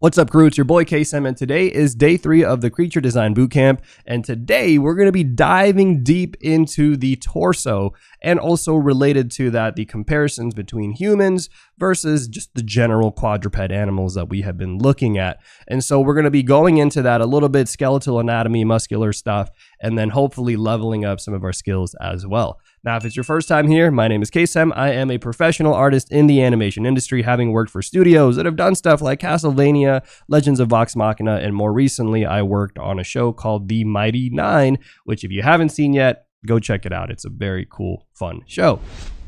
What's up, crew? It's your boy K-Sem, and today is day 3 of the Creature Design Bootcamp. And today we're going to be diving deep into the torso, and also related to that, the comparisons between humans versus just the general quadruped animals that we have been looking at. And so we're going to be going into that a little bit, skeletal anatomy, muscular stuff, and then hopefully leveling up some of our skills as well. Now, if it's your first time here, my name is K-Sem. I am a professional artist in the animation industry, having worked for studios that have done stuff like Castlevania, Legends of Vox Machina, and more recently, I worked on a show called The Mighty Nine, which if you haven't seen yet, go check it out. It's a very cool, fun show.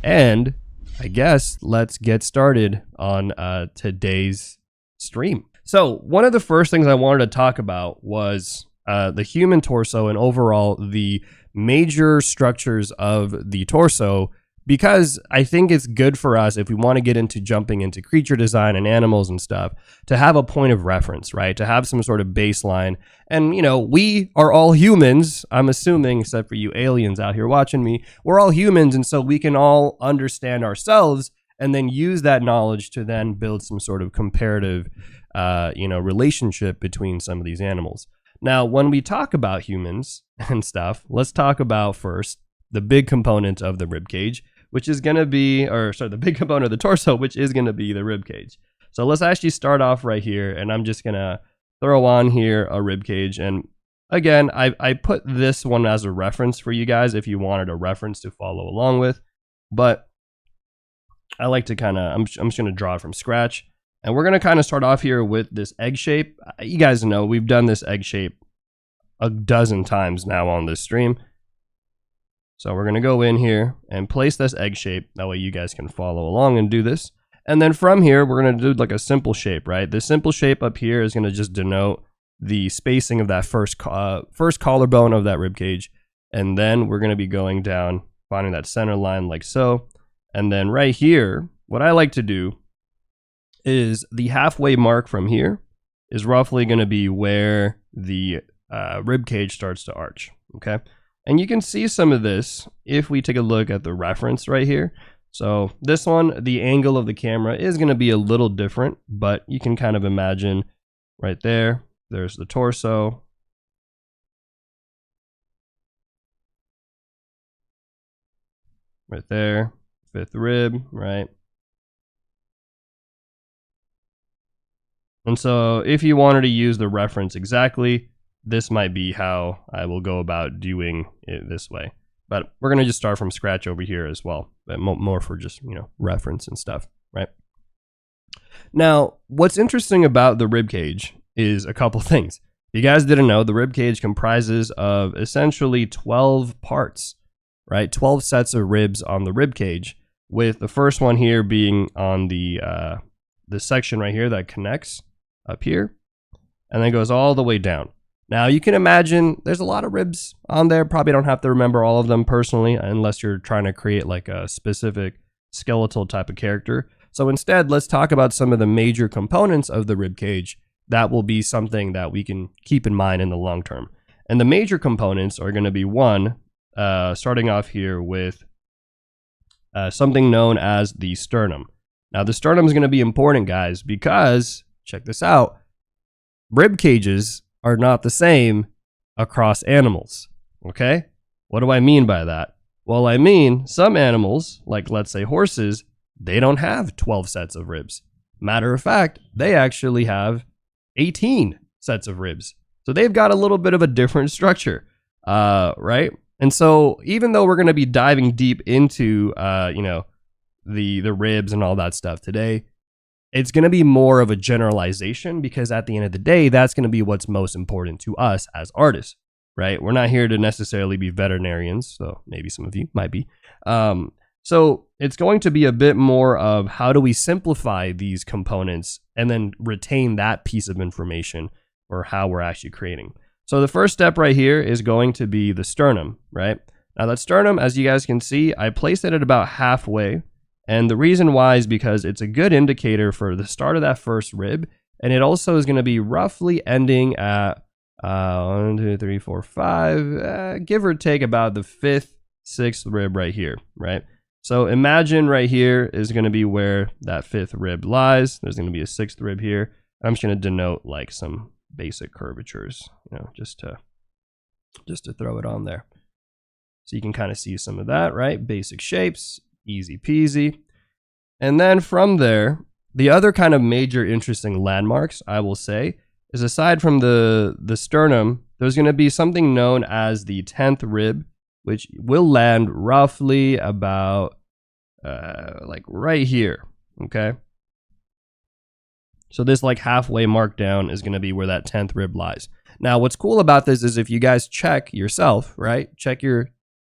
And I guess let's get started on today's stream. So one of the first things I wanted to talk about was the human torso and overall the major structures of the torso, because I think it's good for us if we want to get into jumping into creature design and animals and stuff to have a point of reference, right? To have some sort of baseline. And, you know, we are all humans, I'm assuming, except for you aliens out here watching me. We're all humans, and so we can all understand ourselves and then use that knowledge to then build some sort of comparative, relationship between some of these animals. Now, when we talk about humans and stuff, let's talk about first the big component of the rib cage, which is going to be, the big component of the torso, which is going to be the rib cage. So let's actually start off right here, and I'm just going to throw on here a rib cage. And again, I put this one as a reference for you guys if you wanted a reference to follow along with, but I like to I'm just going to draw it from scratch. And we're going to kind of start off here with this egg shape. You guys know we've done this egg shape a dozen times now on this stream. So we're going to go in here and place this egg shape. That way you guys can follow along and do this. And then from here, we're going to do like a simple shape, right? This simple shape up here is going to just denote the spacing of that first collarbone of that rib cage. And then we're going to be going down, finding that center line like so. And then right here, what I like to do is the halfway mark from here is roughly going to be where the rib cage starts to arch, okay? And you can see some of this if we take a look at the reference right here. So this one, the angle of the camera is going to be a little different, but you can kind of imagine right there, there's the torso. Right there, fifth rib, right? And so if you wanted to use the reference exactly, this might be how I will go about doing it this way. But we're going to just start from scratch over here as well, but more for just, reference and stuff, right? Now, what's interesting about the rib cage is a couple things. If you guys didn't know, the rib cage comprises of essentially 12 parts, right? 12 sets of ribs on the rib cage, with the first one here being on the section right here that connects up here and then goes all the way down. Now you can imagine there's a lot of ribs on there. Probably don't have to remember all of them personally unless you're trying to create like a specific skeletal type of character. So instead, let's talk about some of the major components of the rib cage. That will be something that we can keep in mind in the long term. And the major components are going to be one, starting off here with something known as the sternum. Now the sternum is going to be important, guys, because check this out. Rib cages are not the same across animals, okay? What do I mean by that? Well, I mean some animals, like let's say horses, they don't have 12 sets of ribs. Matter of fact, they actually have 18 sets of ribs. So they've got a little bit of a different structure, right? And so even though we're going to be diving deep into, the ribs and all that stuff today, it's going to be more of a generalization, because at the end of the day, that's going to be what's most important to us as artists, right? We're not here to necessarily be veterinarians, so maybe some of you might be. So it's going to be a bit more of how do we simplify these components and then retain that piece of information or how we're actually creating. So the first step right here is going to be the sternum, right? Now that sternum, as you guys can see, I placed it at about halfway. And the reason why is because it's a good indicator for the start of that first rib. And it also is going to be roughly ending at 1, 2, 3, 4, 5, give or take about the 5th, 6th rib right here, right? So imagine right here is going to be where that 5th rib lies. There's going to be a 6th rib here. I'm just going to denote like some basic curvatures, you know, just to throw it on there. So you can kind of see some of that, right? Basic shapes, easy peasy. And then from there, the other kind of major interesting landmarks, I will say, is aside from the sternum, there's going to be something known as the 10th rib, which will land roughly about like right here, okay? So this like halfway mark down is going to be where that 10th rib lies. Now, what's cool about this is if you guys check yourself, right?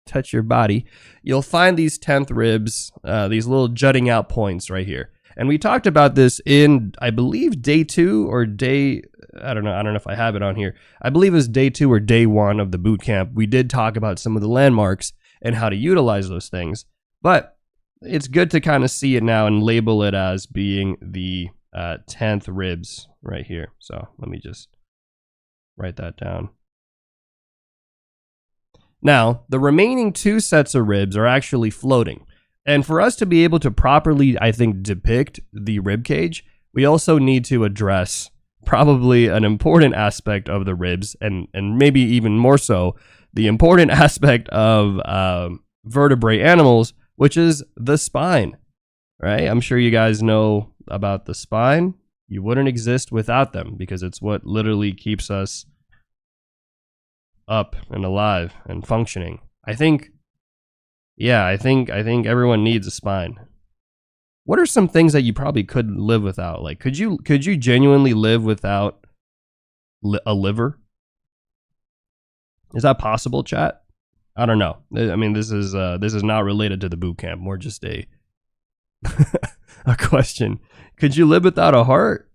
Touch your body, you'll find these 10th ribs, these little jutting out points right here. And we talked about this in, I believe, day 2 or day, I don't know if I have it on here. I believe it was day 2 or day 1 of the boot camp. We did talk about some of the landmarks and how to utilize those things. But it's good to kind of see it now and label it as being the 10th ribs right here. So let me just write that down. Now, the remaining 2 sets of ribs are actually floating. And for us to be able to properly, I think, depict the rib cage, we also need to address probably an important aspect of the ribs, and maybe even more so, the important aspect of vertebrate animals, which is the spine, right? I'm sure you guys know about the spine. You wouldn't exist without them because it's what literally keeps us up and alive and functioning. I think everyone needs a spine. What are some things that you probably could live without? Like, could you genuinely live without a liver? Is that possible, chat? I don't know. I mean, this is not related to the boot camp. More just a a question. Could you live without a heart?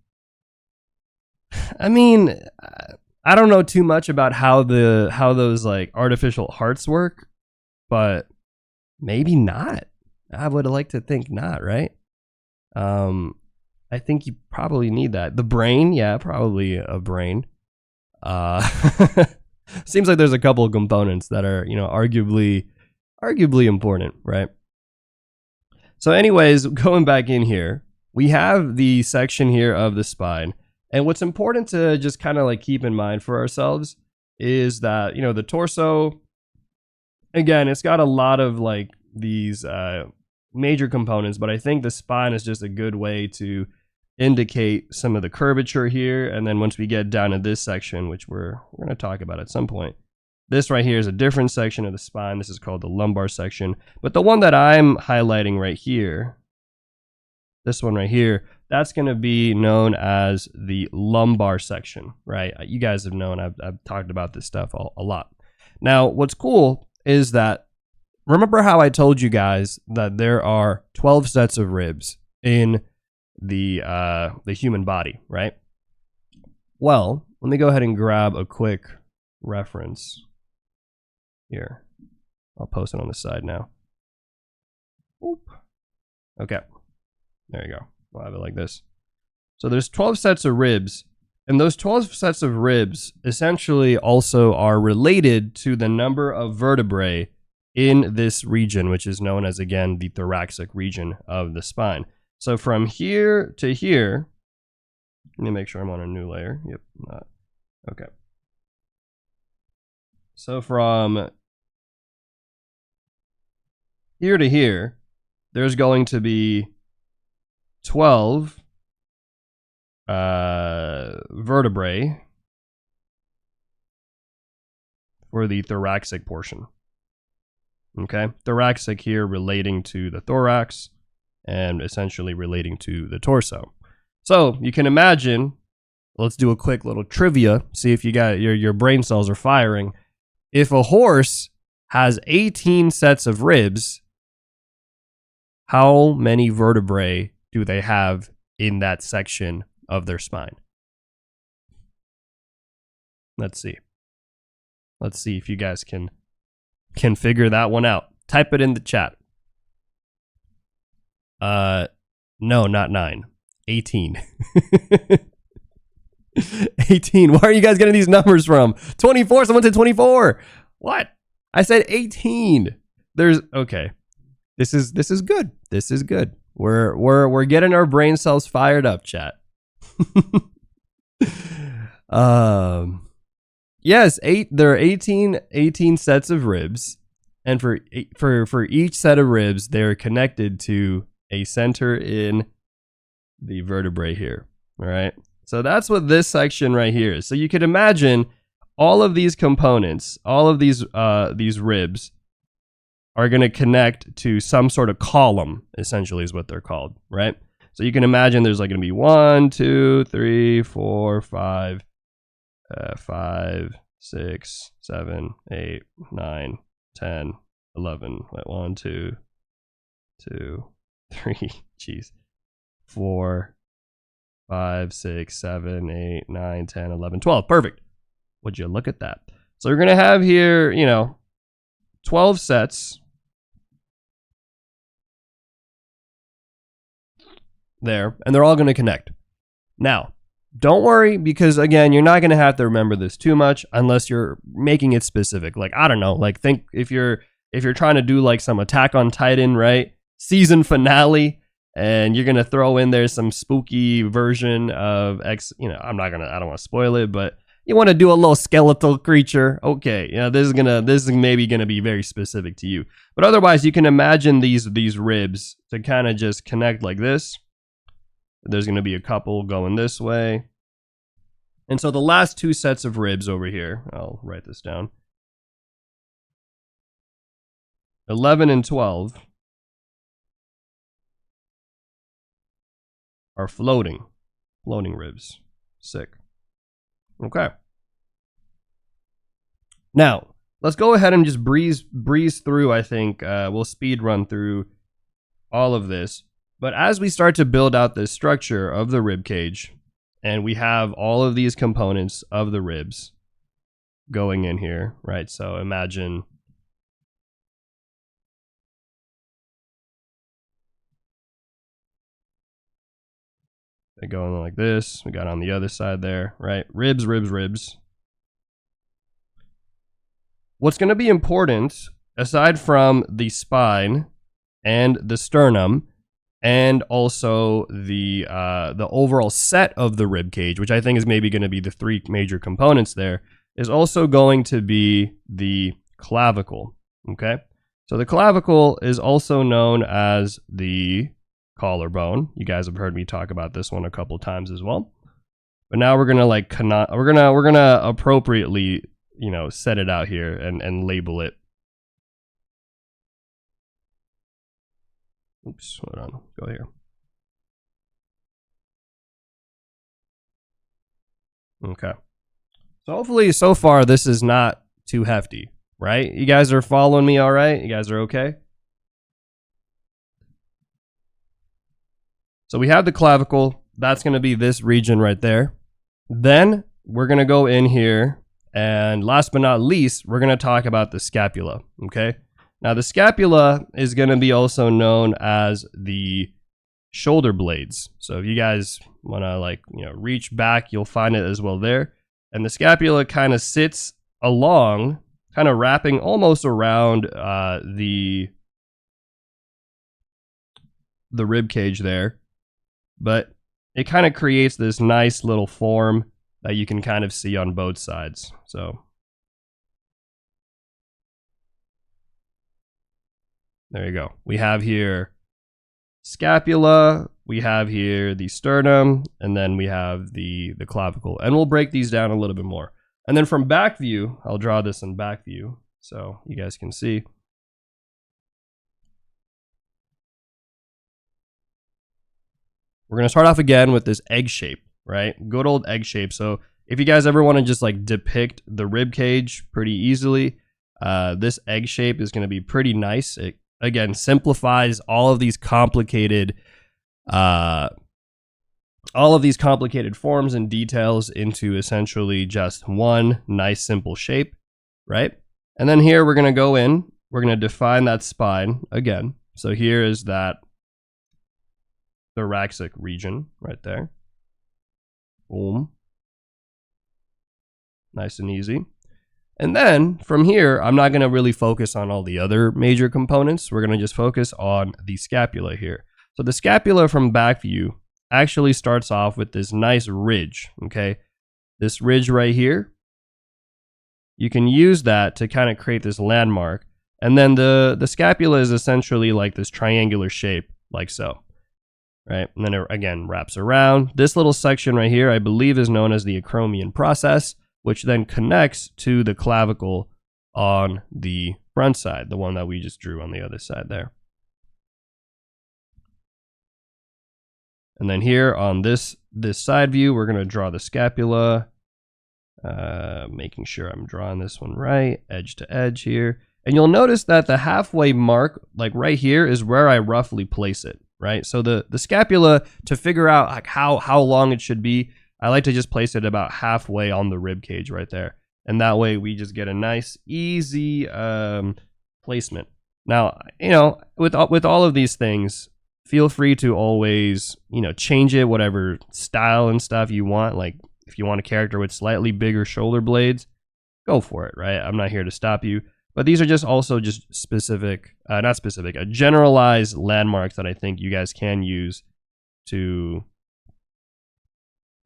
I mean, I don't know too much about how those like artificial hearts work, but maybe not. I would like to think not, right? I think you probably need that. The brain, yeah, probably a brain. Seems like there's a couple of components that are, you know, arguably important, right? So anyways, going back in here, we have the section here of the spine. And what's important to just kind of like keep in mind for ourselves is that, you know, the torso, again, it's got a lot of like these major components, but I think the spine is just a good way to indicate some of the curvature here. And then once we get down to this section, which we're going to talk about at some point, this right here is a different section of the spine. This is called the lumbar section. But the one that I'm highlighting right here, this one right here, that's going to be known as the lumbar section, right? You guys have known I've talked about this stuff a lot. Now, what's cool is that, remember how I told you guys that there are 12 sets of ribs in the human body, right? Well, let me go ahead and grab a quick reference here. I'll post it on the side now. Oop. Okay, there you go. We'll have it like this. So there's 12 sets of ribs, and those 12 sets of ribs essentially also are related to the number of vertebrae in this region, which is known as, again, the thoracic region of the spine. So from here to here, let me make sure I'm on a new layer. Yep, not. Okay. So from here to here, there's going to be 12 vertebrae for the thoracic portion. Okay, thoracic here relating to the thorax and essentially relating to the torso. So you can imagine, let's do a quick little trivia, see if you got your brain cells are firing. If a horse has 18 sets of ribs, how many vertebrae do they have in that section of their spine? Let's see. Let's see if you guys can figure that one out. Type it in the chat. No, not 9. 18. 18. Where are you guys getting these numbers from? 24. Someone said 24. What? I said 18. Okay. This is good. This is good. We're getting our brain cells fired up, chat. Yes, there are 18 sets of ribs, and for each set of ribs, they're connected to a center in the vertebrae here. All right. So that's what this section right here is. So you could imagine all of these components, all of these ribs are going to connect to some sort of column, essentially is what they're called, right? So you can imagine there's like going to be 1, 2, 3, 4, 5, 5, 6, 7, 8, 9, 10, 11. 1, 2, 2, 3, jeez. 4, 5, 6, 7, 8, 9, 10, 11, 12. Perfect. Would you look at that? So we're going to have here, 12 sets there, and they're all going to connect. Now, don't worry, because again, you're not going to have to remember this too much unless you're making it specific. Like, I don't know, like think if you're trying to do like some Attack on Titan, right? Season finale, and you're going to throw in there some spooky version of I don't want to spoil it, but you want to do a little skeletal creature. Okay, this is maybe going to be very specific to you. But otherwise, you can imagine these ribs to kind of just connect like this. There's going to be a couple going this way. And so the last 2 sets of ribs over here, I'll write this down. 11 and 12 are floating ribs. Sick. Okay. Now, let's go ahead and just breeze through, I think. We'll speed run through all of this. But as we start to build out this structure of the rib cage, and we have all of these components of the ribs going in here, right? So imagine they go in like this. We got on the other side there, right? Ribs, ribs, ribs. What's going to be important, aside from the spine and the sternum, and also the overall set of the rib cage, which I think is maybe going to be the 3 major components there, is also going to be the clavicle. Okay, so the clavicle is also known as the collarbone. You guys have heard me talk about this one a couple times as well. But now we're gonna we're gonna appropriately set it out here and label it. Oops, hold on, go here. Okay. So hopefully so far this is not too hefty, right? You guys are following me all right? You guys are okay? So we have the clavicle. That's going to be this region right there. Then we're going to go in here, and last but not least, we're going to talk about the scapula, okay? Now, the scapula is going to be also known as the shoulder blades. So if you guys want to reach back, you'll find it as well there. And the scapula kind of sits along, kind of wrapping almost around the rib cage there. But it kind of creates this nice little form that you can kind of see on both sides. So there you go. We have here scapula, we have here the sternum, and then we have the clavicle. And we'll break these down a little bit more. And then from back view, I'll draw this in back view so you guys can see. We're going to start off again with this egg shape, right? Good old egg shape. So if you guys ever want to just depict the rib cage pretty easily, this egg shape is going to be pretty nice. It, again, simplifies all of these complicated forms and details into essentially just one nice simple shape, right? And then here we're going to go in, we're going to define that spine again. So here is that thoracic region right there. Boom. Nice and easy. And then from here, I'm not going to really focus on all the other major components. We're going to just focus on the scapula here. So the scapula from back view actually starts off with this nice ridge, okay? this ridge right here, you can use that to kind of create this landmark. And then the scapula is essentially like this triangular shape, like so, right? And then it, again, wraps around. This little section right here, I believe, is known as the acromion process, which then connects to the clavicle on the front side, the one that we just drew on the other side there. And then here on this side view, we're going to draw the scapula, making sure I'm drawing this one right, edge to edge here. And you'll notice that the halfway mark, like right here, is where I roughly place it, right? So the scapula, to figure out like how long it should be, I like to just place it about halfway on the rib cage right there. And that way we just get a nice, easy placement. Now, with all of these things, feel free to always, change it, whatever style and stuff you want. Like if you want a character with slightly bigger shoulder blades, go for it, right? I'm not here to stop you. But these are just specific, generalized landmarks that I think you guys can use to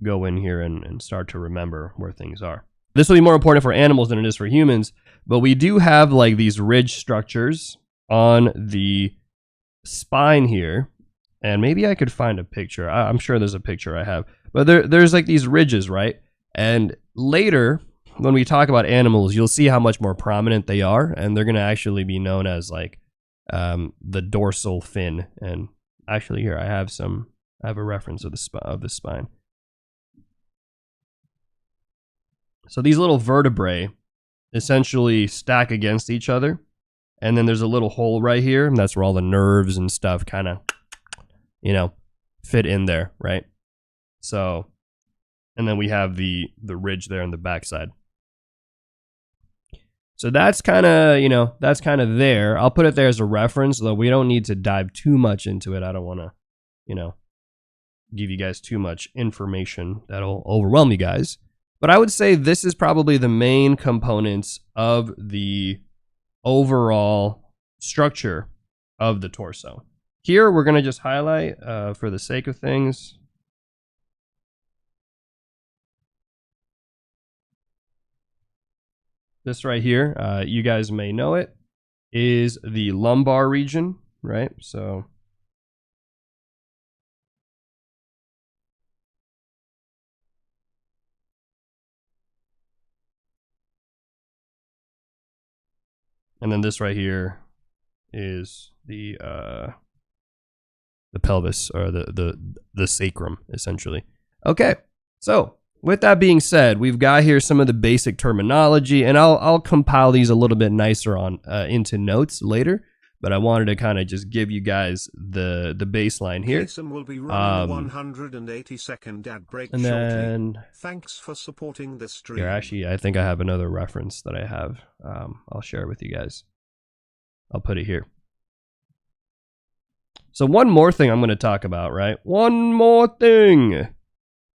go in here and start to remember where things are. This will be more important for animals than it is for humans, but we do have like these ridge structures on the spine here. And maybe I could find a picture. I'm sure there's a picture I have. But there's like these ridges, right? And later, when we talk about animals, you'll see how much more prominent they are, and they're going to actually be known as like the dorsal fin. And actually, here I have a reference of the spine. So these little vertebrae essentially stack against each other, and then there's a little hole right here, and that's where all the nerves and stuff kind of, fit in there, right? So, and then we have the ridge there on the backside. So that's kind of, there. I'll put it there as a reference, though we don't need to dive too much into it. I don't want to, give you guys too much information that'll overwhelm you guys. But I would say this is probably the main components of the overall structure of the torso. Here, we're going to just highlight, for the sake of things, this right here, you guys may know it, is the lumbar region, right? So and then this right here is the pelvis, or the sacrum, essentially. Okay, so with that being said, we've got here some of the basic terminology, and I'll compile these a little bit nicer on into notes later. But I wanted to kind of just give you guys the baseline here. Will be running 180-second ad break and shortly. Then thanks for supporting the stream. Here, actually, I think I have another reference that I have. I'll share with you guys. I'll put it here. So one more thing I'm going to talk about, right? One more thing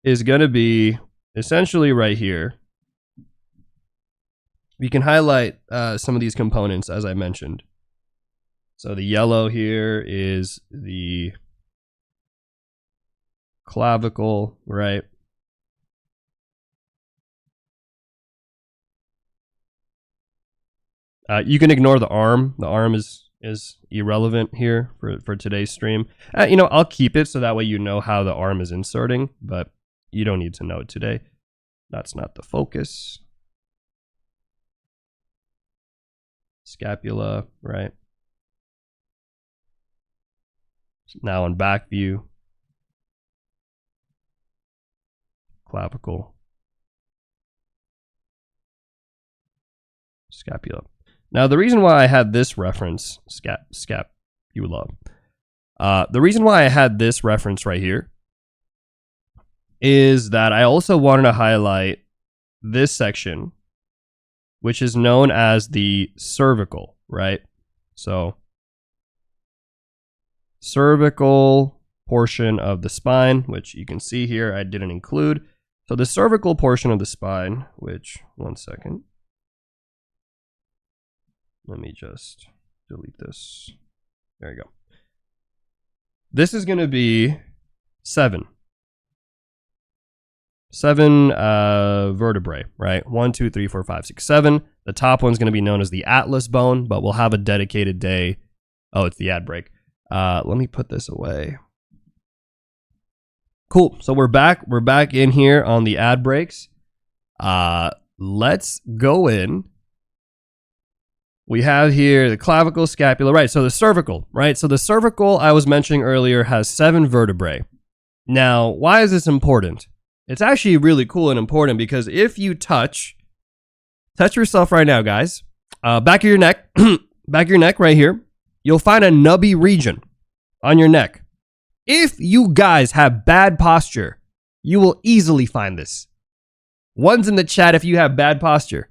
is going to be essentially right here. We can highlight some of these components, as I mentioned. So the yellow here is the clavicle, right? You can ignore the arm. The arm is irrelevant here for today's stream. I'll keep it so that way you know how the arm is inserting, but you don't need to know it today. That's not the focus. Scapula, right? Now on back view. Clavicle. Scapula. Now, the reason why I had this reference, scapula, the reason why I had this reference right here is that I also wanted to highlight this section, which is known as the cervical, right? So, cervical portion of the spine, which you can see here, I didn't include. So the cervical portion of the spine, which, one second. Let me just delete this. There you go. This is going to be 7. vertebrae, right? 1, 2, 3, 4, 5, 6, 7. The top one's going to be known as the atlas bone, but we'll have a dedicated day. Oh, it's the ad break. Let me put this away. Cool. So we're back. We're back in here on the ad breaks. Let's go in. We have here the clavicle, scapula, right? So the cervical, right? So the cervical I was mentioning earlier has 7 vertebrae. Now, why is this important? It's actually really cool and important because if you touch yourself right now, guys, back of your neck, back of your neck right here, you'll find a nubby region on your neck. If you guys have bad posture, you will easily find this. One's in the chat if you have bad posture.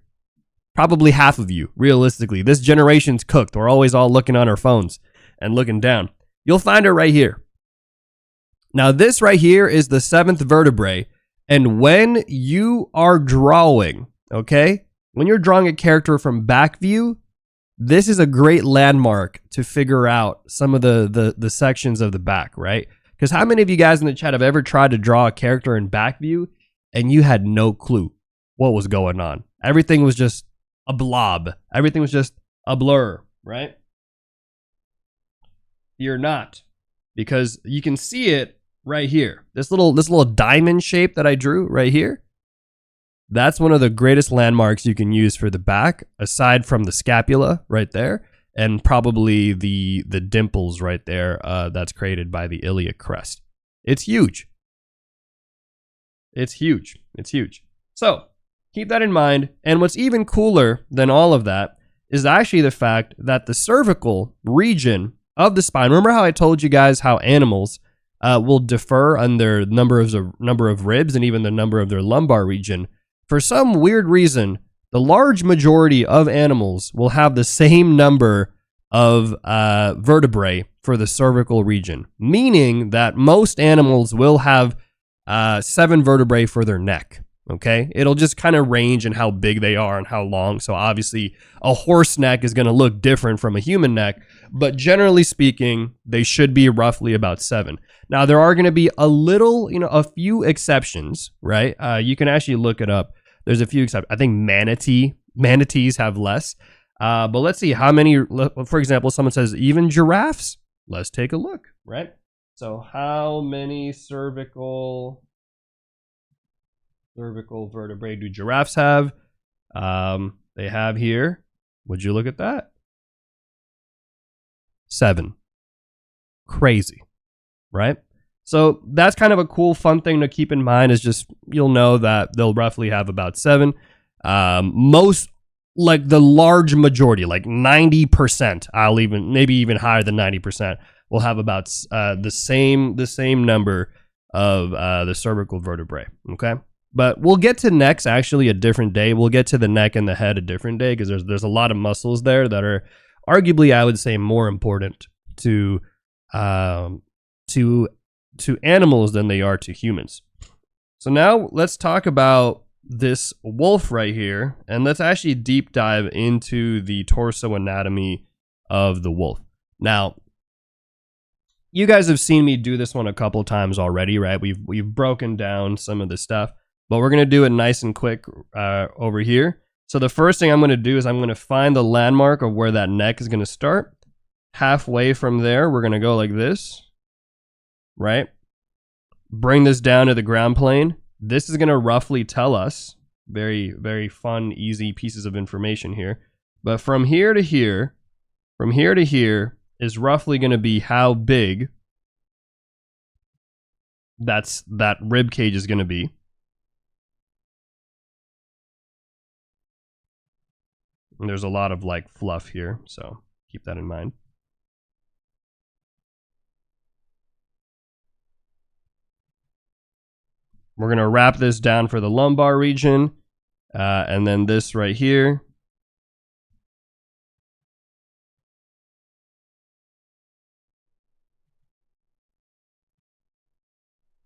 Probably half of you, realistically. This generation's cooked. We're always all looking on our phones and looking down. You'll find it right here. Now, this right here is the 7th vertebrae. And when you are drawing, okay, when you're drawing a character from back view, this is a great landmark to figure out some of the sections of the back, right? Because how many of you guys in the chat have ever tried to draw a character in back view and you had no clue what was going on? Everything was just a blob. Everything was just a blur, right? You're not, because you can see it right here. This little diamond shape that I drew right here. That's one of the greatest landmarks you can use for the back, aside from the scapula right there, and probably the dimples right there that's created by the iliac crest. It's huge. It's huge. It's huge. So keep that in mind. And what's even cooler than all of that is actually the fact that the cervical region of the spine, remember how I told you guys how animals will differ on their number of ribs and even the number of their lumbar region. For some weird reason, the large majority of animals will have the same number of vertebrae for the cervical region, meaning that most animals will have 7 vertebrae for their neck. Okay, it'll just kind of range in how big they are and how long. So obviously a horse neck is going to look different from a human neck, but generally speaking, they should be roughly about 7. Now there are going to be a few exceptions, right? You can actually look it up. There's a few exceptions. I think manatees have less, but let's see how many, for example, someone says even giraffes. Let's take a look, right? So how many cervical vertebrae do giraffes have? They have here, would you look at that? 7. Crazy, right? So that's kind of a cool, fun thing to keep in mind is just, you'll know that they'll roughly have about 7. Most, like the large majority, like 90%, maybe even higher than 90%, will have about the same number of the cervical vertebrae, okay? But we'll get to necks actually a different day. We'll get to the neck and the head a different day because there's a lot of muscles there that are arguably, I would say, more important to animals than they are to humans. So now let's talk about this wolf right here, and let's actually deep dive into the torso anatomy of the wolf. Now, you guys have seen me do this one a couple times already, right? We've broken down some of the stuff. But we're going to do it nice and quick over here. So the first thing I'm going to do is I'm going to find the landmark of where that neck is going to start. Halfway from there, we're going to go like this, right? Bring this down to the ground plane. This is going to roughly tell us, very, very fun, easy pieces of information here. But from here to here is roughly going to be how big that rib cage is going to be. And there's a lot of like fluff here, so keep that in mind. We're going to wrap this down for the lumbar region, and then this right here.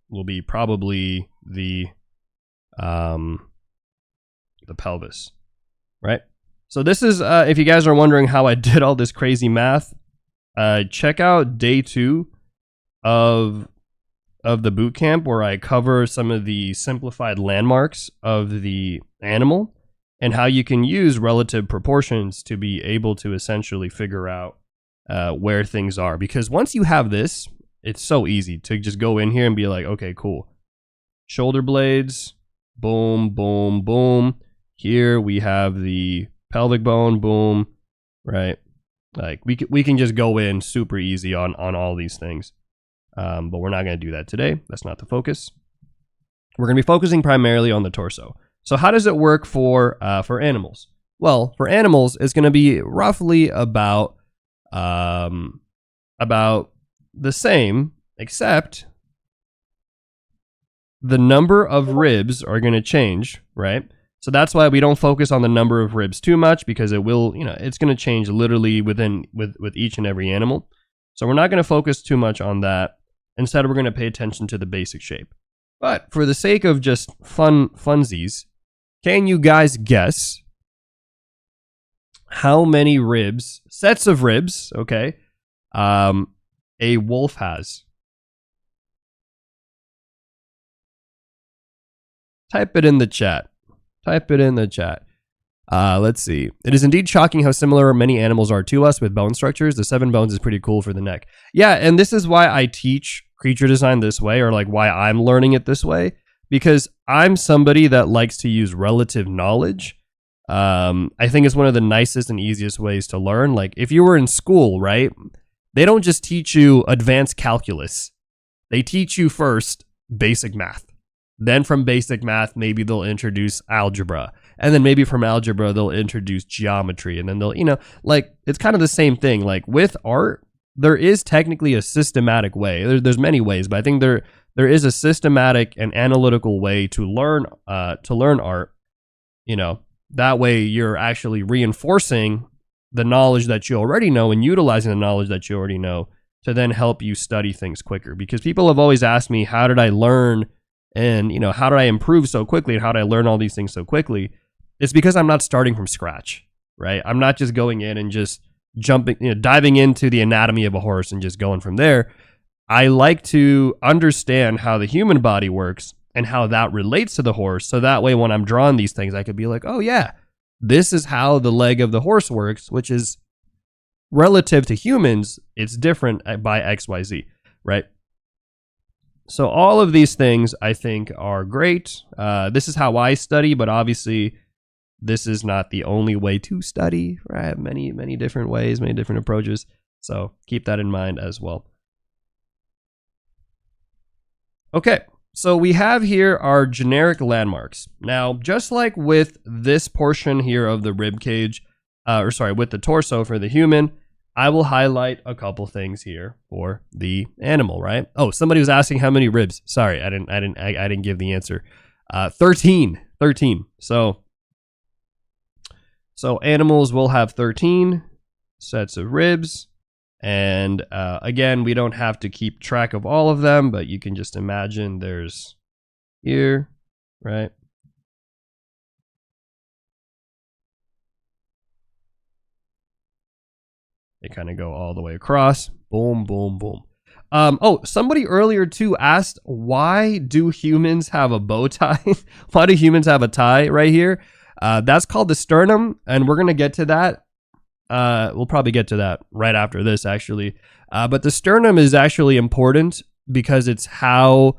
Will be probably the pelvis, right? So this is, if you guys are wondering how I did all this crazy math, check out day 2 of of the boot camp where I cover some of the simplified landmarks of the animal and how you can use relative proportions to be able to essentially figure out where things are. Because once you have this, it's so easy to just go in here and be like, okay, cool. Shoulder blades, boom, boom, boom. Here we have the pelvic bone, boom, right? Like we can just go in super easy on all these things. But we're not going to do that today. That's not the focus. We're going to be focusing primarily on the torso. So how does it work for animals? Well, for animals, it's going to be roughly about the same, except the number of ribs are going to change, right? So that's why we don't focus on the number of ribs too much, because it will, it's going to change literally with each and every animal. So we're not going to focus too much on that. Instead, we're going to pay attention to the basic shape. But for the sake of just funsies, can you guys guess how many ribs, sets of ribs, okay, a wolf has? Type it in the chat. Type it in the chat. Let's see. It is indeed shocking how similar many animals are to us with bone structures. The 7 bones is pretty cool for the neck. Yeah, and this is why I teach creature design this way, or like why I'm learning it this way, because I'm somebody that likes to use relative knowledge. I think it's one of the nicest and easiest ways to learn. Like if you were in school, right? They don't just teach you advanced calculus. They teach you first basic math. Then from basic math, maybe they'll introduce algebra. And then maybe from algebra, they'll introduce geometry. And then they'll, like, it's kind of the same thing. Like with art, there is technically a systematic way. There's many ways, but I think there is a systematic and analytical way to learn art. That way you're actually reinforcing the knowledge that you already know and utilizing the knowledge that you already know to then help you study things quicker. Because people have always asked me, how did I learn? And, how did I improve so quickly? And how did I learn all these things so quickly? It's because I'm not starting from scratch, right? I'm not just going in and just diving into the anatomy of a horse and just going from there. I like to understand how the human body works and how that relates to the horse. So that way, when I'm drawing these things, I could be like, oh yeah, this is how the leg of the horse works, which is relative to humans. It's different by XYZ, right? So all of these things I think are great. This is how I study, but obviously this is not the only way to study, right? Many, many different ways, many different approaches. So keep that in mind as well. Okay, so we have here our generic landmarks. Now, just like with this portion here of the rib cage, with the torso for the human, I will highlight a couple things here for the animal, right? Oh, somebody was asking how many ribs. Sorry, I didn't give the answer. 13. So animals will have 13 sets of ribs. And again, we don't have to keep track of all of them, but you can just imagine there's here, right? They kind of go all the way across. Boom, boom, boom. Oh, somebody earlier too asked, why do humans have a bow tie? Why do humans have a tie right here? That's called the sternum, and we're going to get to that. We'll probably get to that right after this, actually. But the sternum is actually important because it's how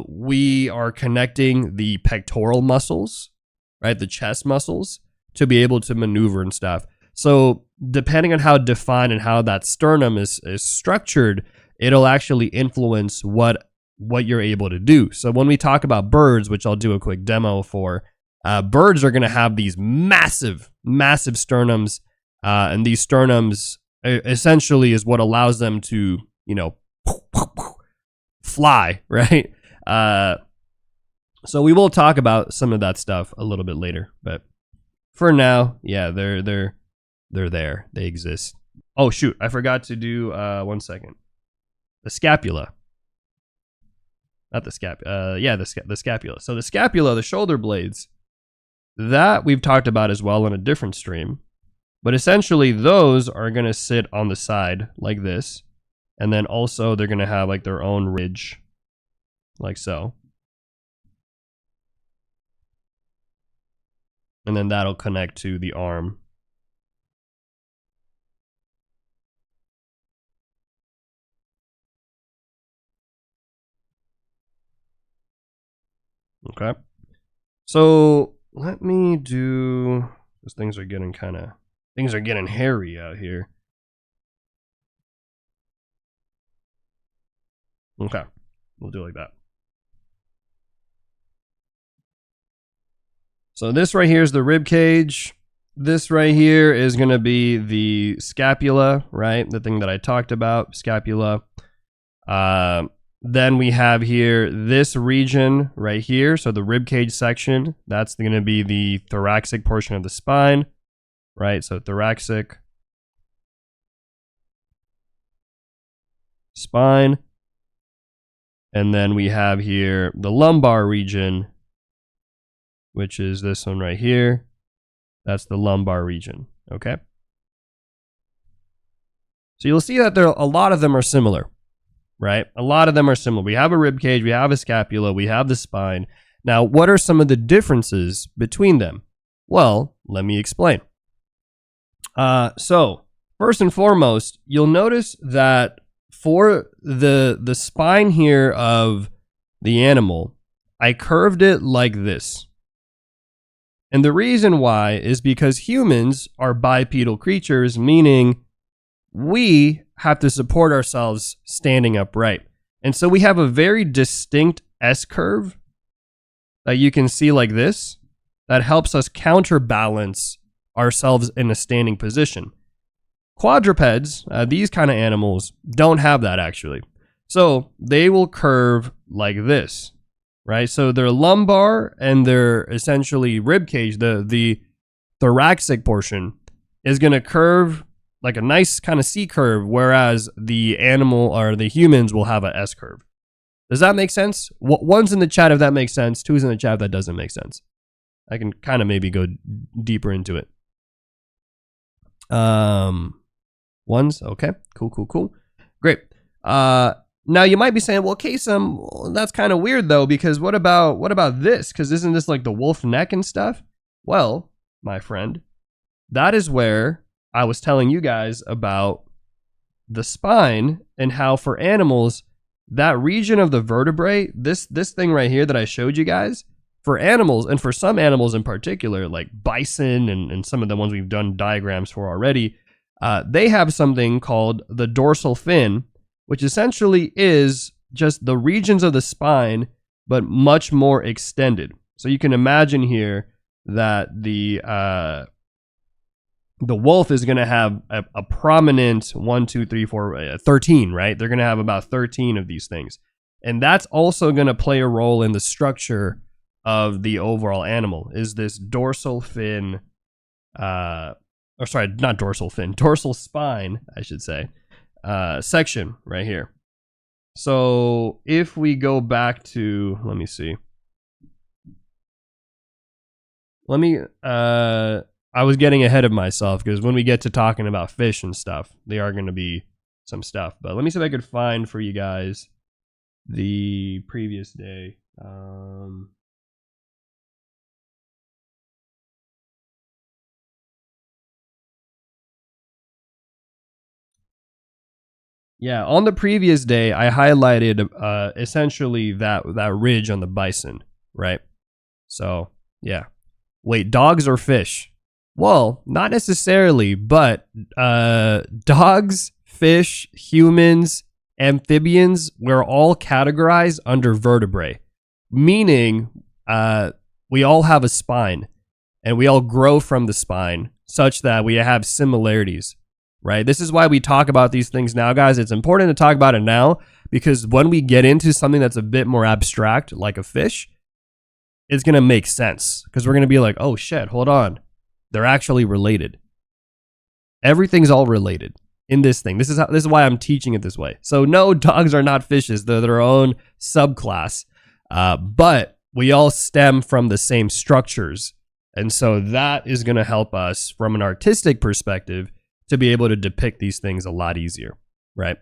we are connecting the pectoral muscles, right? The chest muscles, to be able to maneuver and stuff. So depending on how defined and how that sternum is structured, it'll actually influence what you're able to do. So when we talk about birds, which I'll do a quick demo for, birds are going to have these massive, massive sternums. And these sternums essentially is what allows them to, fly, right? So we will talk about some of that stuff a little bit later, but for now, yeah, they're there. They exist. Oh shoot, I forgot to do 1 second. The scapula. Not the scapula. Yeah, the scapula. So the scapula, the shoulder blades, that we've talked about as well in a different stream. But essentially, those are going to sit on the side like this. And then also, they're going to have like their own ridge like so. And then that'll connect to the arm. Okay. So let me do, because things are getting hairy out here. Okay, we'll do it like that. So this right here is the rib cage. This right here is going to be the scapula, right? The thing that I talked about, scapula. Then we have here this region right here. So the rib cage section, that's going to be the thoracic portion of the spine, right? So thoracic, spine. And then we have here the lumbar region, which is this one right here. That's the lumbar region, okay? So you'll see that a lot of them are similar, right? A lot of them are similar. We have a rib cage, we have a scapula, we have the spine. Now, what are some of the differences between them? Well, let me explain. So first and foremost, you'll notice that for the spine here of the animal, I curved it like this. And the reason why is because humans are bipedal creatures, meaning we have to support ourselves standing upright. And so we have a very distinct S-curve that you can see like this that helps us counterbalance ourselves in a standing position. Quadrupeds, these kind of animals, don't have that actually. So they will curve like this, right? So their lumbar and their essentially rib cage, the thoracic portion, is going to curve like a nice kind of C curve, whereas the animal or the humans will have a S curve. Does that make sense? One's in the chat if that makes sense. Two's in the chat if that doesn't make sense. I can kind of maybe go deeper into it. Ones, okay, cool. Great. Now you might be saying, well, Kasem, that's kind of weird though, because what about this? Because isn't this like the wolf neck and stuff? Well, my friend, that is where I was telling you guys about the spine and how for animals, that region of the vertebrae, this thing right here that I showed you guys, for animals, and for some animals in particular, like bison and some of the ones we've done diagrams for already, they have something called the dorsal fin, which essentially is just the regions of the spine, but much more extended. So you can imagine here that the wolf is going to have a prominent 1, 2, 3, 4, 13, right? They're going to have about 13 of these things. And that's also going to play a role in the structure of the overall animal, is this dorsal fin, dorsal spine, I should say, section right here. So if we go back to, let me see. I was getting ahead of myself because when we get to talking about fish and stuff, they are going to be some stuff. But let me see if I could find for you guys the previous day. Yeah, on the previous day, I highlighted essentially that ridge on the bison, right? So, yeah. Wait, dogs or fish? Well, not necessarily, but dogs, fish, humans, amphibians, we're all categorized under vertebrae, meaning we all have a spine, and we all grow from the spine such that we have similarities. Right? This is why we talk about these things now, guys. It's important to talk about it now because when we get into something that's a bit more abstract, like a fish, it's going to make sense because we're going to be like, oh shit, hold on. They're actually related. Everything's all related in this thing. This is why I'm teaching it this way. So no, dogs are not fishes. They're their own subclass. But we all stem from the same structures. And so that is going to help us from an artistic perspective to be able to depict these things a lot easier, right?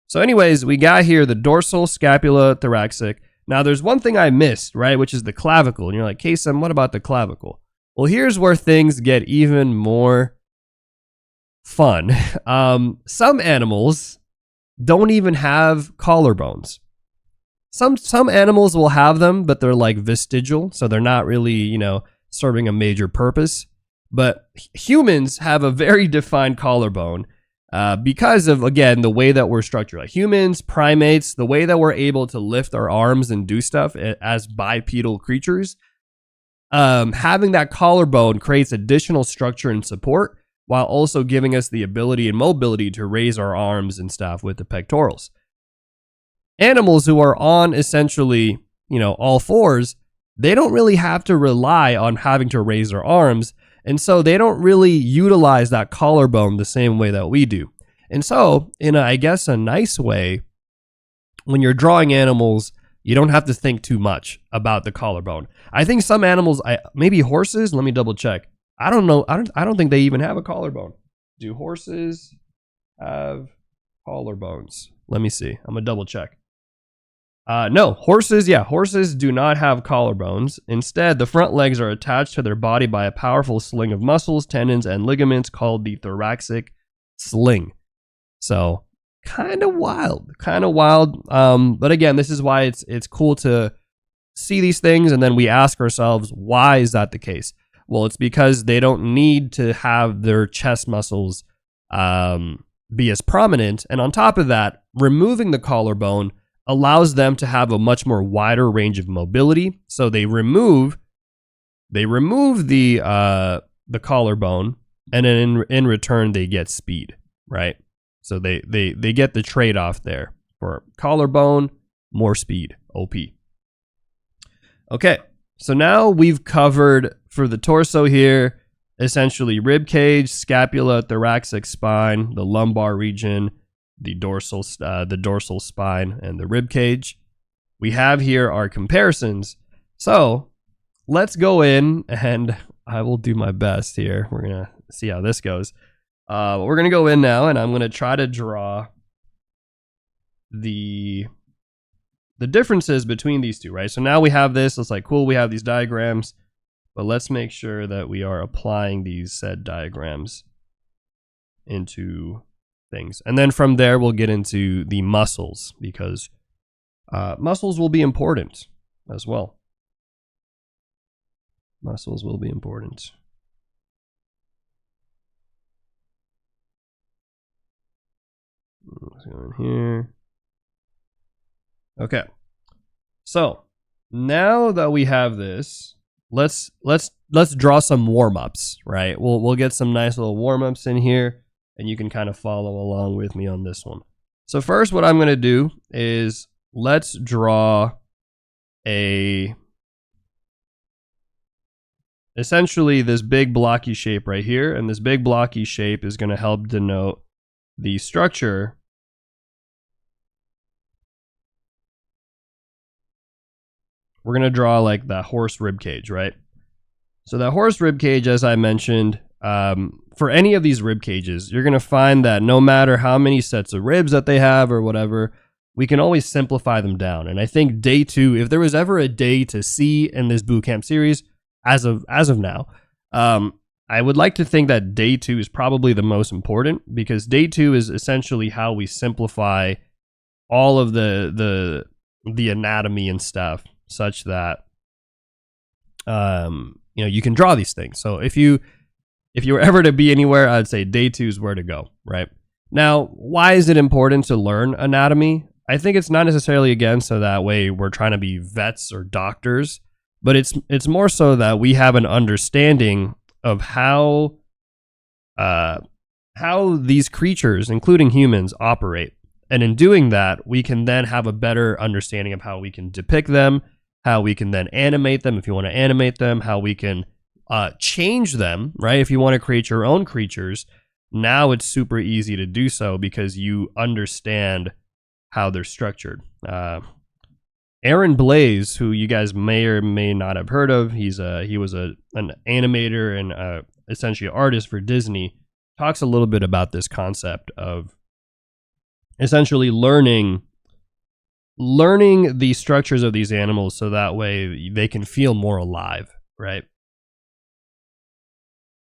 So anyways, we got here the dorsal, scapula, thoracic. Now there's one thing I missed, right, which is the clavicle. And you're like, Kasem, what about the clavicle? Well, here's where things get even more fun. Some animals don't even have collarbones. Some animals will have them, but they're like vestigial, so they're not really, serving a major purpose. But humans have a very defined collarbone because of, again, the way that we're structured. Like humans, primates, the way that we're able to lift our arms and do stuff as bipedal creatures, having that collarbone creates additional structure and support while also giving us the ability and mobility to raise our arms and stuff with the pectorals. Animals who are on essentially, all fours, they don't really have to rely on having to raise their arms. And so they don't really utilize that collarbone the same way that we do. And so, in a nice way, when you're drawing animals, you don't have to think too much about the collarbone. I think some animals, maybe horses, let me double check. I don't know. I don't think they even have a collarbone. Do horses have collarbones? Let me see. I'm going to double check. No, horses do not have collarbones. Instead, the front legs are attached to their body by a powerful sling of muscles, tendons, and ligaments called the thoracic sling. So, kind of wild. But again, this is why it's cool to see these things, and then we ask ourselves, why is that the case? Well, it's because they don't need to have their chest muscles be as prominent, and on top of that, removing the collarbone allows them to have a much more wider range of mobility. So they remove the collarbone, and then in return they get speed, right? So they get the trade-off there for collarbone, more speed, OP. Okay, so now we've covered for the torso here, essentially rib cage, scapula, thoracic spine, the lumbar region, the dorsal spine, and the rib cage. We have here our comparisons. So let's go in, and I will do my best here. We're gonna see how this goes. We're gonna go in now, and I'm gonna try to draw the differences between these two, right? So now we have this. It's like, cool, we have these diagrams, but let's make sure that we are applying these said diagrams into things. And then from there, we'll get into the muscles, because muscles will be important as well. Muscles will be important. Let's go in here. Okay. So now that we have this, let's draw some warm-ups, right? We'll get some nice little warm-ups in here, and you can kind of follow along with me on this one. So first, what I'm going to do is let's draw essentially this big blocky shape right here, and this big blocky shape is going to help denote the structure we're going to draw like that horse rib cage, right? So that horse rib cage, as I mentioned, for any of these rib cages, you're going to find that no matter how many sets of ribs that they have or whatever, we can always simplify them down. And I think day 2, if there was ever a day to see in this bootcamp series, as of now, I would like to think that day 2 is probably the most important, because day 2 is essentially how we simplify all of the anatomy and stuff, such that you can draw these things. So if you were ever to be anywhere, I'd say day 2 is where to go, right? Now, why is it important to learn anatomy? I think it's not necessarily, again, so that way we're trying to be vets or doctors, but it's more so that we have an understanding of how these creatures, including humans, operate. And in doing that, we can then have a better understanding of how we can depict them, how we can then animate them if you want to animate them, how we can change them, right? If you want to create your own creatures, now it's super easy to do so because you understand how they're structured. Aaron Blaise, who you guys may or may not have heard of, he was an animator and essentially an artist for Disney, talks a little bit about this concept of essentially learning the structures of these animals so that way they can feel more alive, right?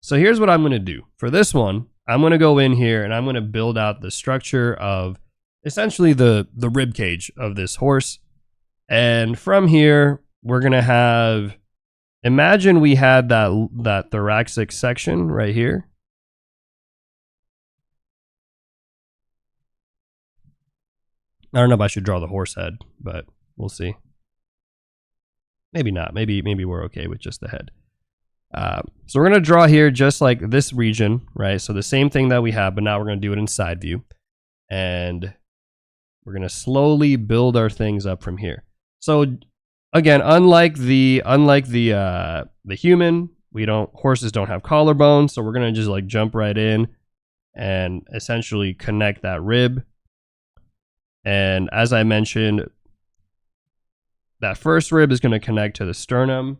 So here's what I'm going to do. For this one, I'm going to go in here and I'm going to build out the structure of essentially the rib cage of this horse. And from here, we're going to have, imagine we had that thoracic section right here. I don't know if I should draw the horse head, but we'll see. Maybe not. Maybe we're okay with just the head. So we're going to draw here just like this region, right? So the same thing that we have, but now we're going to do it in side view. And we're going to slowly build our things up from here. So again, unlike the human, horses don't have collarbones, so we're going to just like jump right in and essentially connect that rib. And as I mentioned, that first rib is going to connect to the sternum.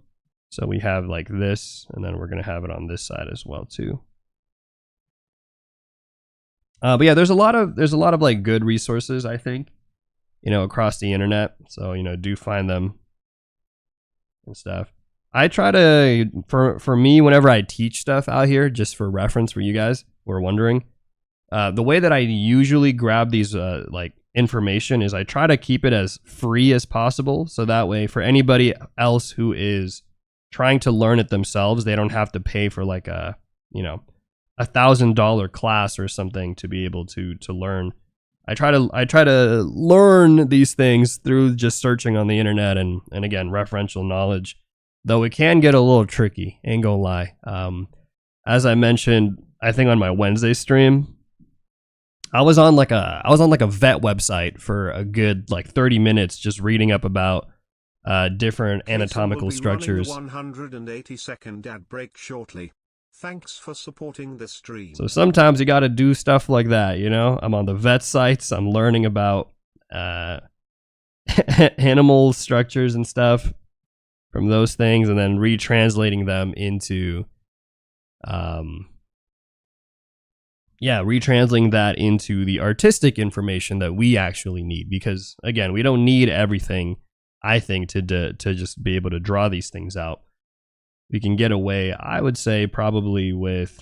So we have like this, and then we're going to have it on this side as well too. But yeah, there's a lot of like good resources, I think, across the internet. So, do find them and stuff. I try to, for me, whenever I teach stuff out here, just for reference for you guys who are wondering, the way that I usually grab these like information is I try to keep it as free as possible. So that way for anybody else who is trying to learn it themselves, they don't have to pay for like a, $1,000 class or something to be able to learn. I try to learn these things through just searching on the internet and again, referential knowledge, though it can get a little tricky, ain't gonna lie. As I mentioned, I think on my Wednesday stream, I was on like a vet website for a good like 30 minutes just reading up about different anatomical structures. The 180-second ad break shortly. Thanks for supporting the stream. So sometimes you got to do stuff like that, I'm on the vet sites. I'm learning about animal structures and stuff from those things, and then retranslating them into, retranslating that into the artistic information that we actually need. Because again, we don't need everything, I think, to just be able to draw these things out. We can get away, I would say, probably with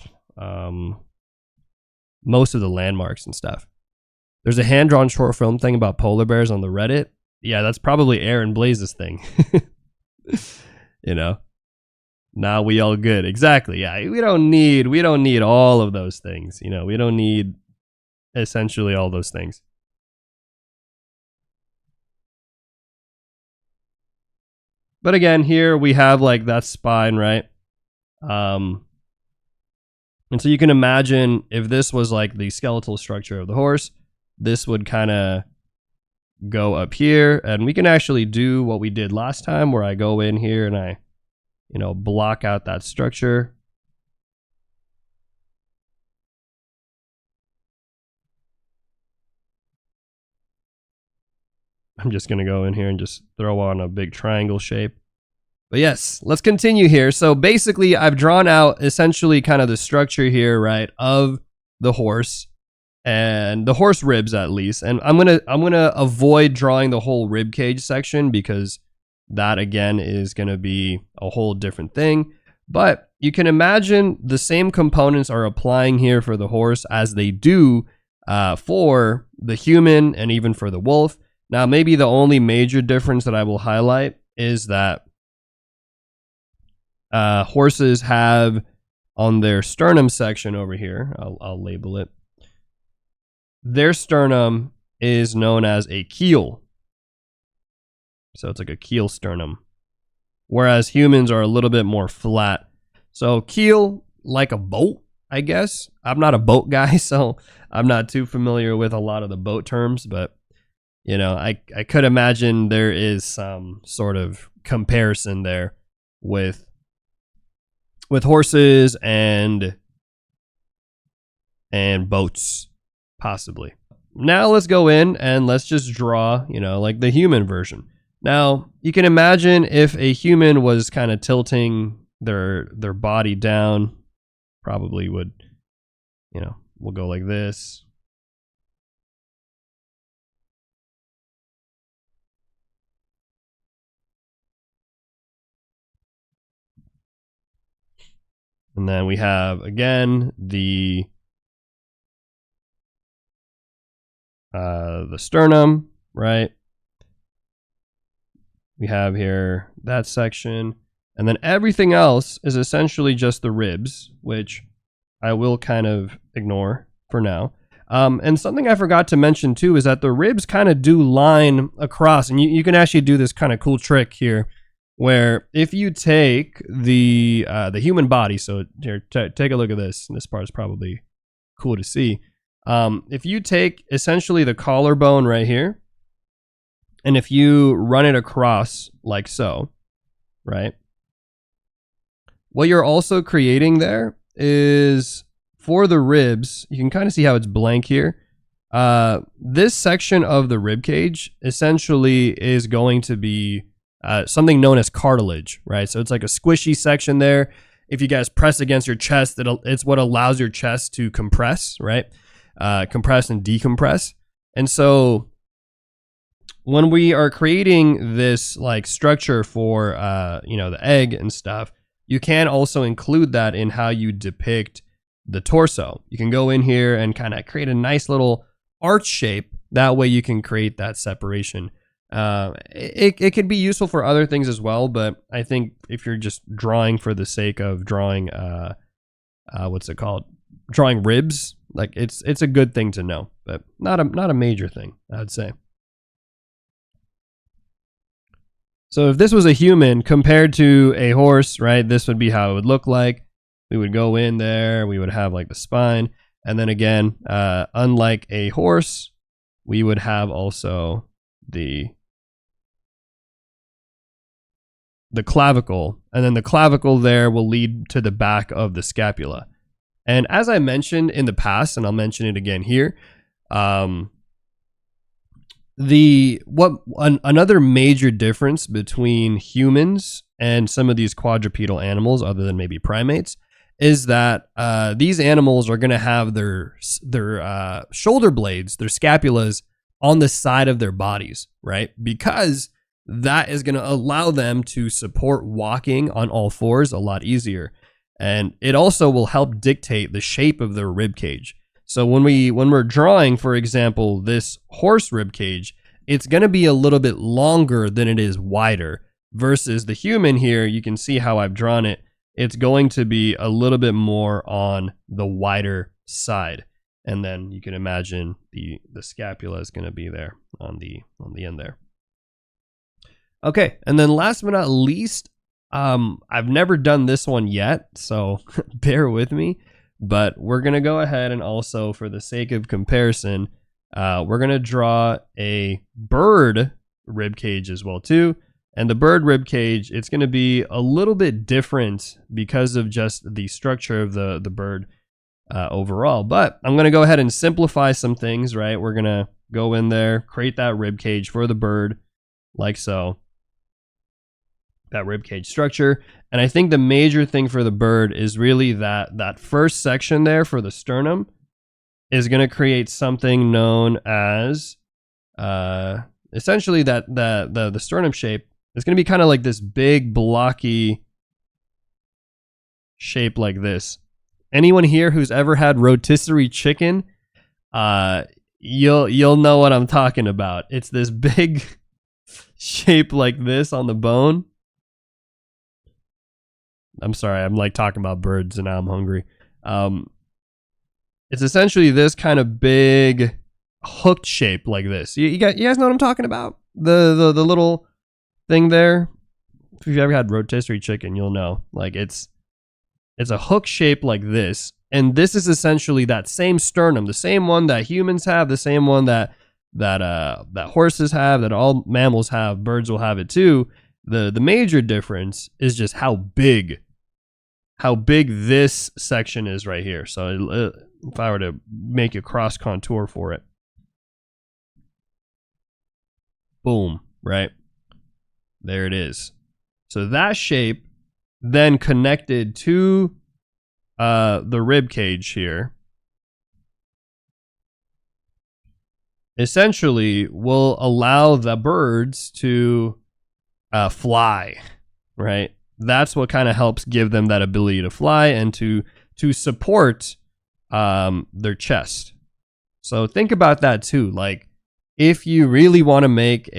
most of the landmarks and stuff. There's a hand-drawn short film thing about polar bears on the Reddit. Yeah, that's probably Aaron Blaze's thing. Now we all good. Exactly. Yeah, we don't need all of those things. We don't need essentially all those things. But again, here we have like that spine, right? And so you can imagine if this was like the skeletal structure of the horse, this would kind of go up here, and we can actually do what we did last time where I go in here and I, block out that structure. I'm just going to go in here and just throw on a big triangle shape. But yes, let's continue here. So basically, I've drawn out essentially kind of the structure here, right, of the horse and the horse ribs at least. And I'm gonna avoid drawing the whole rib cage section because that again is gonna be a whole different thing. But you can imagine the same components are applying here for the horse as they do for the human and even for the wolf. Now, maybe the only major difference that I will highlight is that horses have on their sternum section over here, I'll label it, their sternum is known as a keel. So it's like a keel sternum. Whereas humans are a little bit more flat. So keel, like a boat, I guess. I'm not a boat guy, so I'm not too familiar with a lot of the boat terms, but I could imagine there is some sort of comparison there with horses and boats, possibly. Now let's go in and let's just draw, like the human version. Now, you can imagine if a human was kind of tilting their body down, probably would, we'll go like this. And then we have, again, the sternum, right? We have here that section. And then everything else is essentially just the ribs, which I will kind of ignore for now. And something I forgot to mention too is that the ribs kind of do line across, and you can actually do this kind of cool trick here, where if you take the human body, so here, take a look at this. This part is probably cool to see. If you take essentially the collarbone right here, and if you run it across like so, right? What you're also creating there is, for the ribs, you can kind of see how it's blank here. This section of the rib cage essentially is going to be something known as cartilage, right? So it's like a squishy section there. If you guys press against your chest, it's what allows your chest to compress, right? Compress and decompress. And so when we are creating this like structure for the egg and stuff, you can also include that in how you depict the torso. You can go in here and kind of create a nice little arch shape. That way you can create that separation. It could be useful for other things as well, but I think if you're just drawing for the sake of drawing, drawing ribs, like it's a good thing to know, but not a major thing, I'd say. So if this was a human compared to a horse, right, this would be how it would look like. We would go in there, we would have like the spine, and then again, unlike a horse, we would have also the clavicle, and then the clavicle there will lead to the back of the scapula. And as I mentioned in the past, and I'll mention it again here, another major difference between humans and some of these quadrupedal animals, other than maybe primates, is that these animals are going to have their shoulder blades, their scapulas, on the side of their bodies, right? Because that is going to allow them to support walking on all fours a lot easier. And it also will help dictate the shape of their rib cage. So when we're drawing, for example, this horse rib cage, it's going to be a little bit longer than it is wider, versus the human here. You can see how I've drawn it. It's going to be a little bit more on the wider side. And then you can imagine the scapula is going to be there on the end there. Okay, and then last but not least, I've never done this one yet, so bear with me. But we're going to go ahead and also, for the sake of comparison, we're going to draw a bird rib cage as well too. And the bird rib cage, it's going to be a little bit different because of just the structure of the bird overall. But I'm going to go ahead and simplify some things, right? We're going to go in there, create that rib cage for the bird, like so. That rib cage structure. And I think the major thing for the bird is really that first section there for the sternum is going to create something known as essentially that the sternum shape is going to be kind of like this big blocky shape like this. Anyone here who's ever had rotisserie chicken, you'll know what I'm talking about. It's this big shape like this on the bone. I'm sorry, I'm like talking about birds and now I'm hungry. It's essentially this kind of big hooked shape like this. You guys know what I'm talking about? The little thing there. If you've ever had rotisserie chicken, you'll know. Like it's a hook shape like this, and this is essentially that same sternum, the same one that humans have, the same one that horses have, that all mammals have. Birds will have it too. The major difference is just how big this section is right here. So if I were to make a cross contour for it, boom, right? There it is. So that shape then connected to the rib cage here essentially will allow the birds to fly, right? that's what kind of helps give them that ability to fly and to support their chest. So think about that too. Like, if you really want to make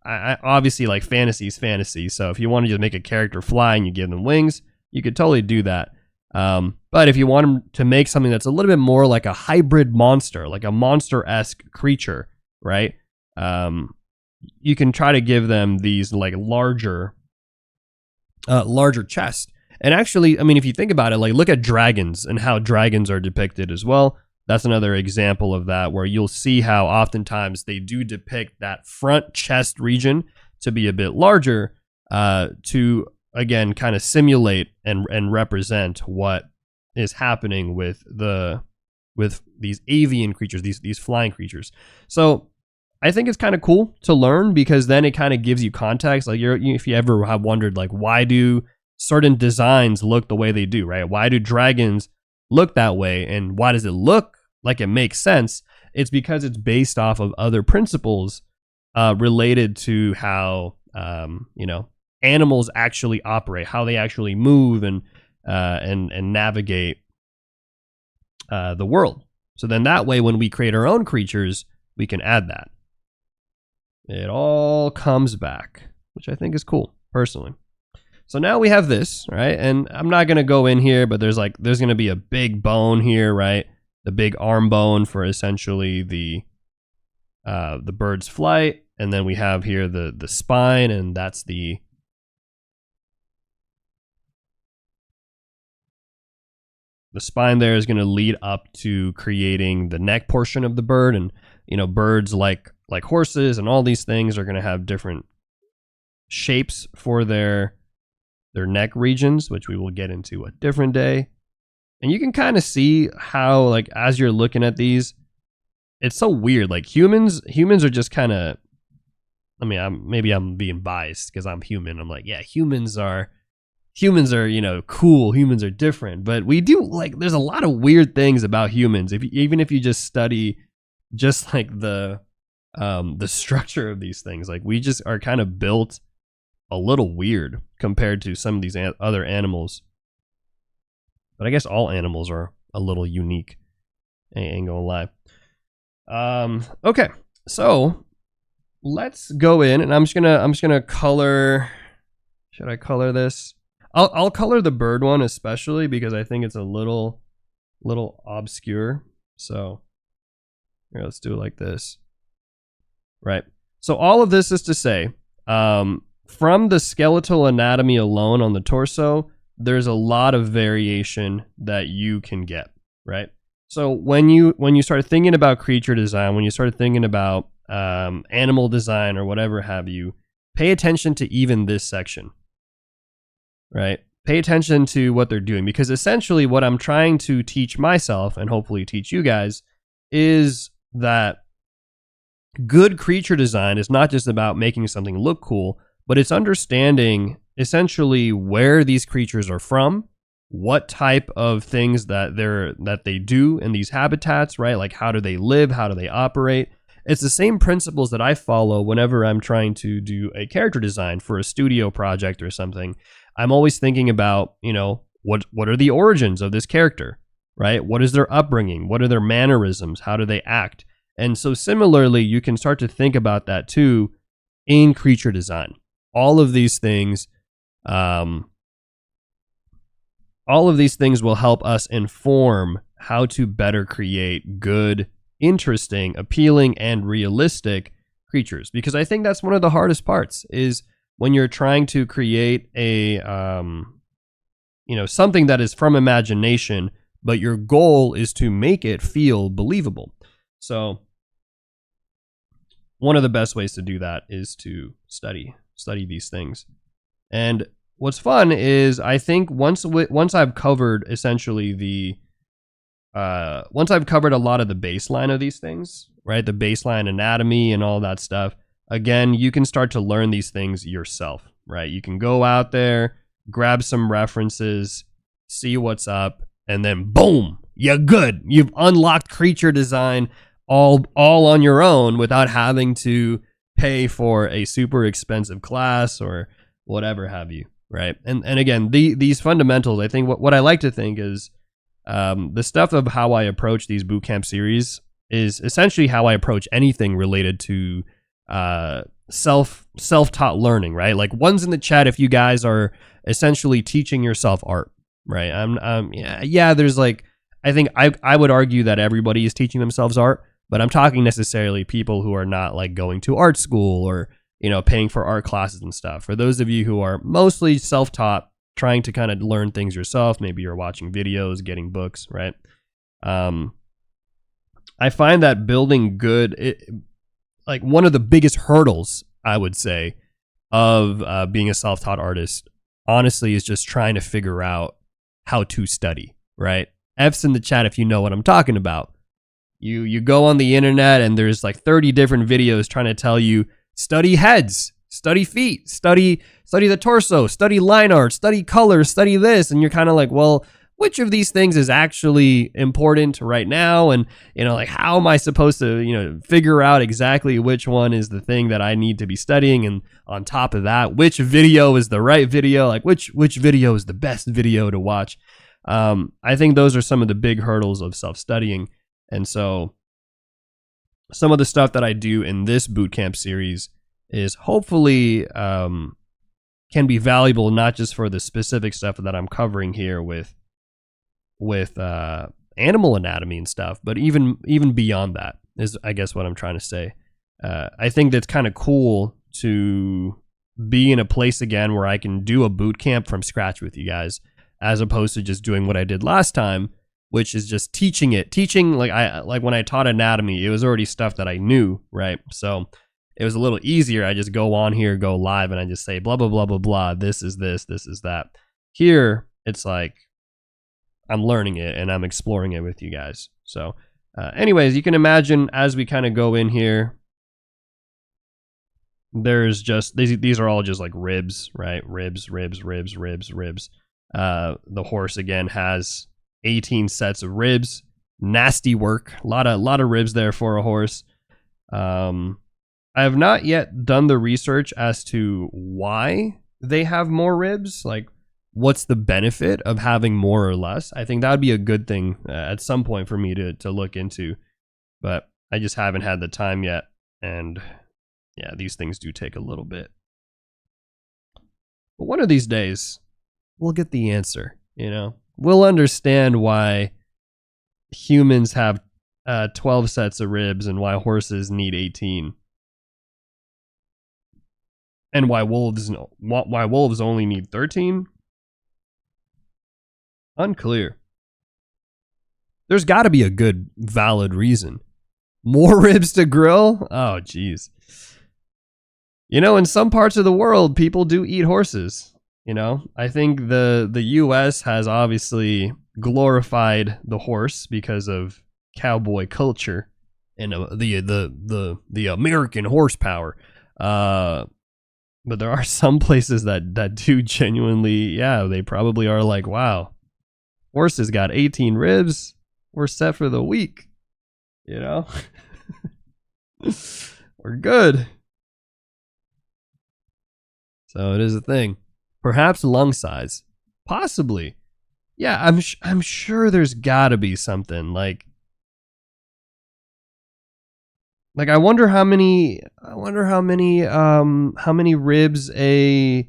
obviously, like, fantasy is fantasy. So if you want to just make a character fly and you give them wings, you could totally do that. But if you want them to make something that's a little bit more like a hybrid monster, like a monster-esque creature, right? You can try to give them these like larger chest. And actually, I mean, if you think about it, like, look at dragons and how dragons are depicted as well. That's another example of that, where you'll see how oftentimes they do depict that front chest region to be a bit larger, to, again, kind of simulate and represent what is happening with these avian creatures, these flying creatures. So I think it's kind of cool to learn, because then it kind of gives you context. Like, if you ever have wondered, like, why do certain designs look the way they do, right? Why do dragons look that way, and why does it look like it makes sense? It's because it's based off of other principles related to how animals actually operate, how they actually move and navigate the world. So then that way, when we create our own creatures, we can add that. It all comes back, which I think is cool, personally. So now we have this, right? And I'm not going to go in here, but there's going to be a big bone here, right? The big arm bone for essentially the bird's flight. And then we have here the spine, and that's the spine there is going to lead up to creating the neck portion of the bird. And, birds like horses and all these things are going to have different shapes for their neck regions, which we will get into a different day. And you can kind of see how, like, as you're looking at these, it's so weird. Like, humans are just kind of, I mean, maybe I'm being biased because I'm human. I'm like, yeah, humans are, cool. Humans are different. But we do, like, there's a lot of weird things about humans. Even if you just study just like the structure of these things, like, we just are kind of built a little weird compared to some of these other animals. But I guess all animals are a little unique. Ain't gonna lie. Okay, so let's go in, and I'm just gonna color. Should I color this? I'll color the bird one especially because I think it's a little obscure. So here, let's do it like this. Right. So all of this is to say, from the skeletal anatomy alone on the torso, there's a lot of variation that you can get, right? So when you start thinking about creature design, when you start thinking about animal design or whatever have you, pay attention to even this section, right? Pay attention to what they're doing, because essentially what I'm trying to teach myself and hopefully teach you guys is that good creature design is not just about making something look cool, but it's understanding essentially where these creatures are from, what type of things that they do in these habitats, right? Like, how do they live? How do they operate? It's the same principles that I follow whenever I'm trying to do a character design for a studio project or something. I'm always thinking about, what are the origins of this character, right? What is their upbringing? What are their mannerisms? How do they act? And so similarly, you can start to think about that too in creature design. All of these things will help us inform how to better create good, interesting, appealing, and realistic creatures. Because I think that's one of the hardest parts, is when you're trying to create a, something that is from imagination, but your goal is to make it feel believable. So one of the best ways to do that is to study these things. And what's fun is, I think once I've covered essentially once I've covered a lot of the baseline of these things, right? The baseline anatomy and all that stuff. Again, you can start to learn these things yourself, right? You can go out there, grab some references, see what's up, and then boom, you're good. You've unlocked creature design all on your own without having to pay for a super expensive class or whatever have you. right? And again, these fundamentals, I think what I like to think is the stuff of how I approach these bootcamp series is essentially how I approach anything related to self-taught learning, right? Like, one's in the chat if you guys are essentially teaching yourself art, right? Yeah, there's like, I think I would argue that everybody is teaching themselves art, but I'm talking necessarily people who are not like going to art school or, you know, paying for art classes and stuff. For those of you who are mostly self-taught, trying to kind of learn things yourself, maybe you're watching videos, getting books, right? I find that building like one of the biggest hurdles, I would say, of being a self-taught artist, honestly, is just trying to figure out how to study, right? F's in the chat if you know what I'm talking about. You go on the internet and there's like 30 different videos trying to tell you study heads, study feet, study the torso, study line art, study color, study this, and you're kind of like, well, which of these things is actually important right now? And, you know, like, how am I supposed to, you know, figure out exactly which one is the thing that I need to be studying? And on top of that, which video is the right video? Like, which video is the best video to watch? I think those are some of the big hurdles of self-studying. And so some of the stuff that I do in this bootcamp series is hopefully can be valuable, not just for the specific stuff that I'm covering here with animal anatomy and stuff, but even beyond that is, I guess, what I'm trying to say. I think that's kind of cool to be in a place again where I can do a boot camp from scratch with you guys, as opposed to just doing what I did last time, which is just teaching. Like when I taught anatomy, it was already stuff that I knew, right? So it was a little easier. I just go on here, go live, and I just say blah blah blah blah blah. This is this is that. Here it's like I'm learning it and I'm exploring it with you guys. So anyways, you can imagine as we kind of go in here, there's just these are all just like ribs, right? Ribs. The horse again has 18 sets of ribs. Nasty work. A lot of ribs there for a horse. I have not yet done the research as to why they have more ribs. Like, what's the benefit of having more or less? I think that would be a good thing at some point for me to look into, but I just haven't had the time yet. And yeah, these things do take a little bit. But one of these days, we'll get the answer, you know? We'll understand why humans have 12 sets of ribs and why horses need 18. And why wolves only need 13? Unclear. There's got to be a good, valid reason. More ribs to grill? Oh, jeez. You know, in some parts of the world, people do eat horses. You know, I think the U.S. has obviously glorified the horse because of cowboy culture and the American horsepower. But there are some places that do genuinely, yeah, they probably are like, wow, horses got 18 ribs, we're set for the week, you know? We're good. So it is a thing. Perhaps lung size. Possibly. Yeah, I'm sure there's gotta be something like I wonder how many ribs an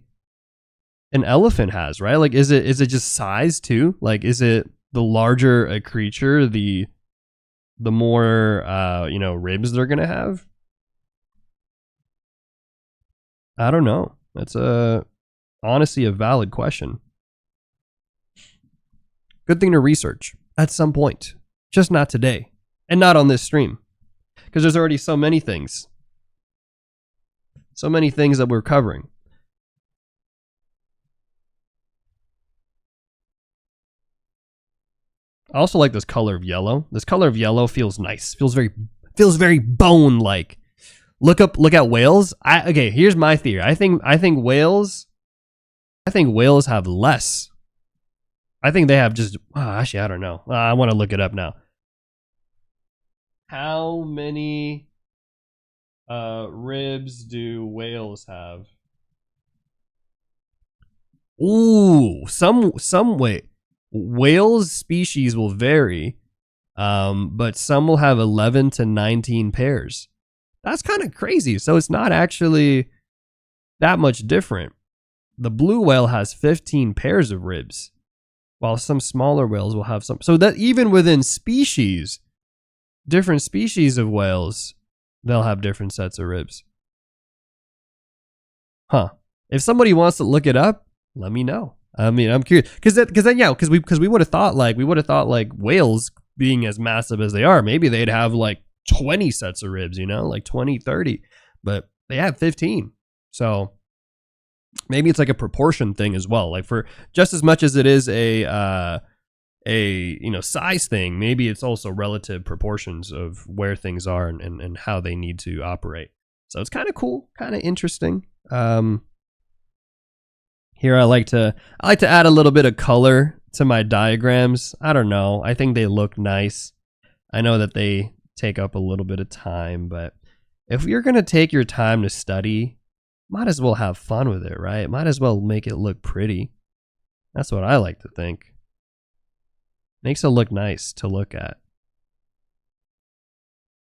elephant has, right? Like, is it just size too? Like, is it the larger a creature, the more ribs they're gonna have? I don't know. That's honestly a valid question. Good thing to research at some point, just not today, and not on this stream, because there's already so many things that we're covering. I also like this color of yellow. This color of yellow feels nice. Feels very bone-like. Look at whales. Okay, here's my theory. I think whales have less. I think they have just actually I don't know. I want to look it up now. How many ribs do whales have? Ooh, some way whales species will vary, but some will have 11 to 19 pairs. That's kind of crazy. So it's not actually that much different. The blue whale has 15 pairs of ribs, while some smaller whales will have some. So that even within species, different species of whales, they'll have different sets of ribs. Huh. If somebody wants to look it up, let me know. I mean, I'm curious because we would have thought like whales being as massive as they are, maybe they'd have like 20 sets of ribs, like 20, 30, but they have 15. So maybe it's like a proportion thing as well. Like for just as much as it is a size thing, maybe it's also relative proportions of where things are and how they need to operate. So it's kind of cool, kind of interesting. Here I like to add a little bit of color to my diagrams. I don't know. I think they look nice. I know that they take up a little bit of time, but if you're going to take your time to study, might as well have fun with it, right? Might as well make it look pretty. That's what I like to think. Makes it look nice to look at.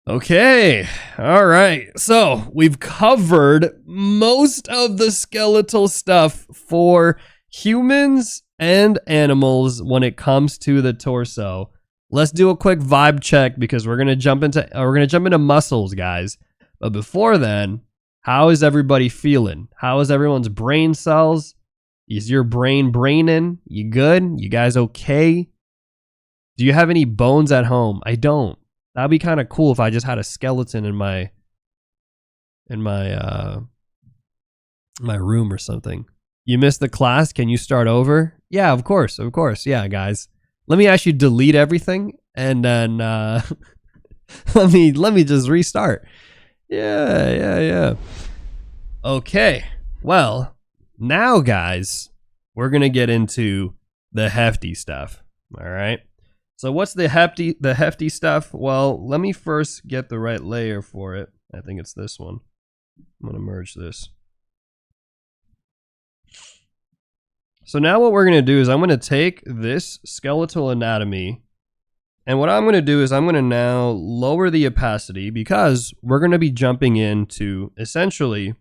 Okay, all right. So we've covered most of the skeletal stuff for humans and animals when it comes to the torso. Let's do a quick vibe check because we're gonna jump into muscles, guys. But before then, how is everybody feeling? How is everyone's brain cells? Is your brain braining? You good? You guys okay? Do you have any bones at home? I don't. That'd be kind of cool if I just had a skeleton in my room or something. You missed the class? Can you start over? Yeah, of course. Yeah, guys. Let me actually delete everything and then let me just restart. Yeah. Okay. Well, now guys, we're gonna get into the hefty stuff. All right. So what's the hefty stuff? Well, let me first get the right layer for it. I think it's this one. I'm gonna merge this. So now what we're gonna do is I'm gonna take this skeletal anatomy, and what I'm gonna do is I'm gonna now lower the opacity because we're gonna be jumping into essentially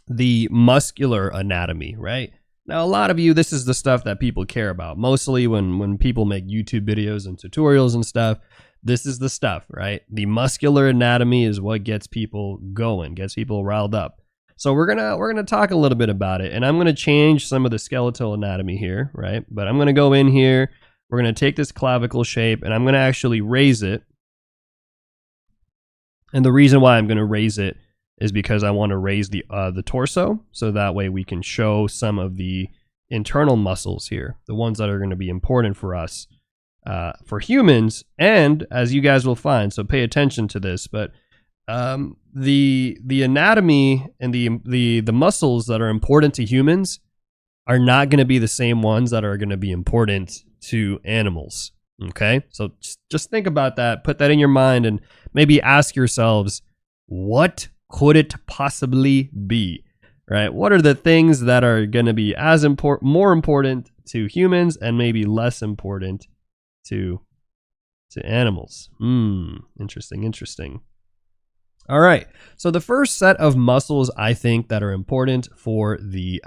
the muscular anatomy, right? Now, a lot of you, this is the stuff that people care about. Mostly when people make YouTube videos and tutorials and stuff, this is the stuff, right? The muscular anatomy is what gets people going, gets people riled up. So we're gonna talk a little bit about it, and I'm gonna change some of the skeletal anatomy here, right? But I'm gonna go in here. We're gonna take this clavicle shape, and I'm gonna actually raise it. And the reason why I'm gonna raise it is because I want to raise the torso, so that way we can show some of the internal muscles here, the ones that are going to be important for us, for humans, and as you guys will find, so pay attention to this, but the anatomy and the muscles that are important to humans are not going to be the same ones that are going to be important to animals. Okay, so just think about that, put that in your mind, and maybe ask yourselves, what could it possibly be, right? What are the things that are going to be more important to humans and maybe less important to animals? Interesting. All right. So the first set of muscles I think that are important for the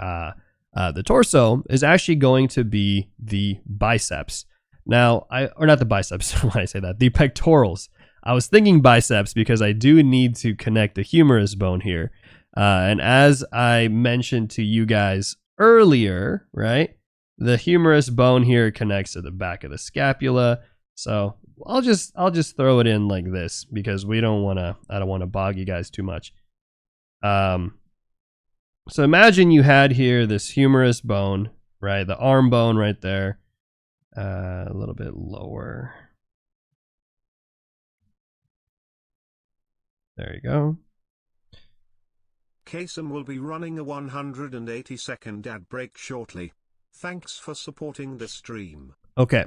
torso is actually going to be the biceps. Now, or not the biceps. Why I say that? The pectorals. I was thinking biceps because I do need to connect the humerus bone here. And as I mentioned to you guys earlier, right, the humerus bone here connects to the back of the scapula. So I'll just throw it in like this because I don't want to bog you guys too much. So imagine you had here this humerus bone, right, the arm bone right there, a little bit lower. There you go. Kasem will be running a 180-second ad break shortly. Thanks for supporting the stream. Okay.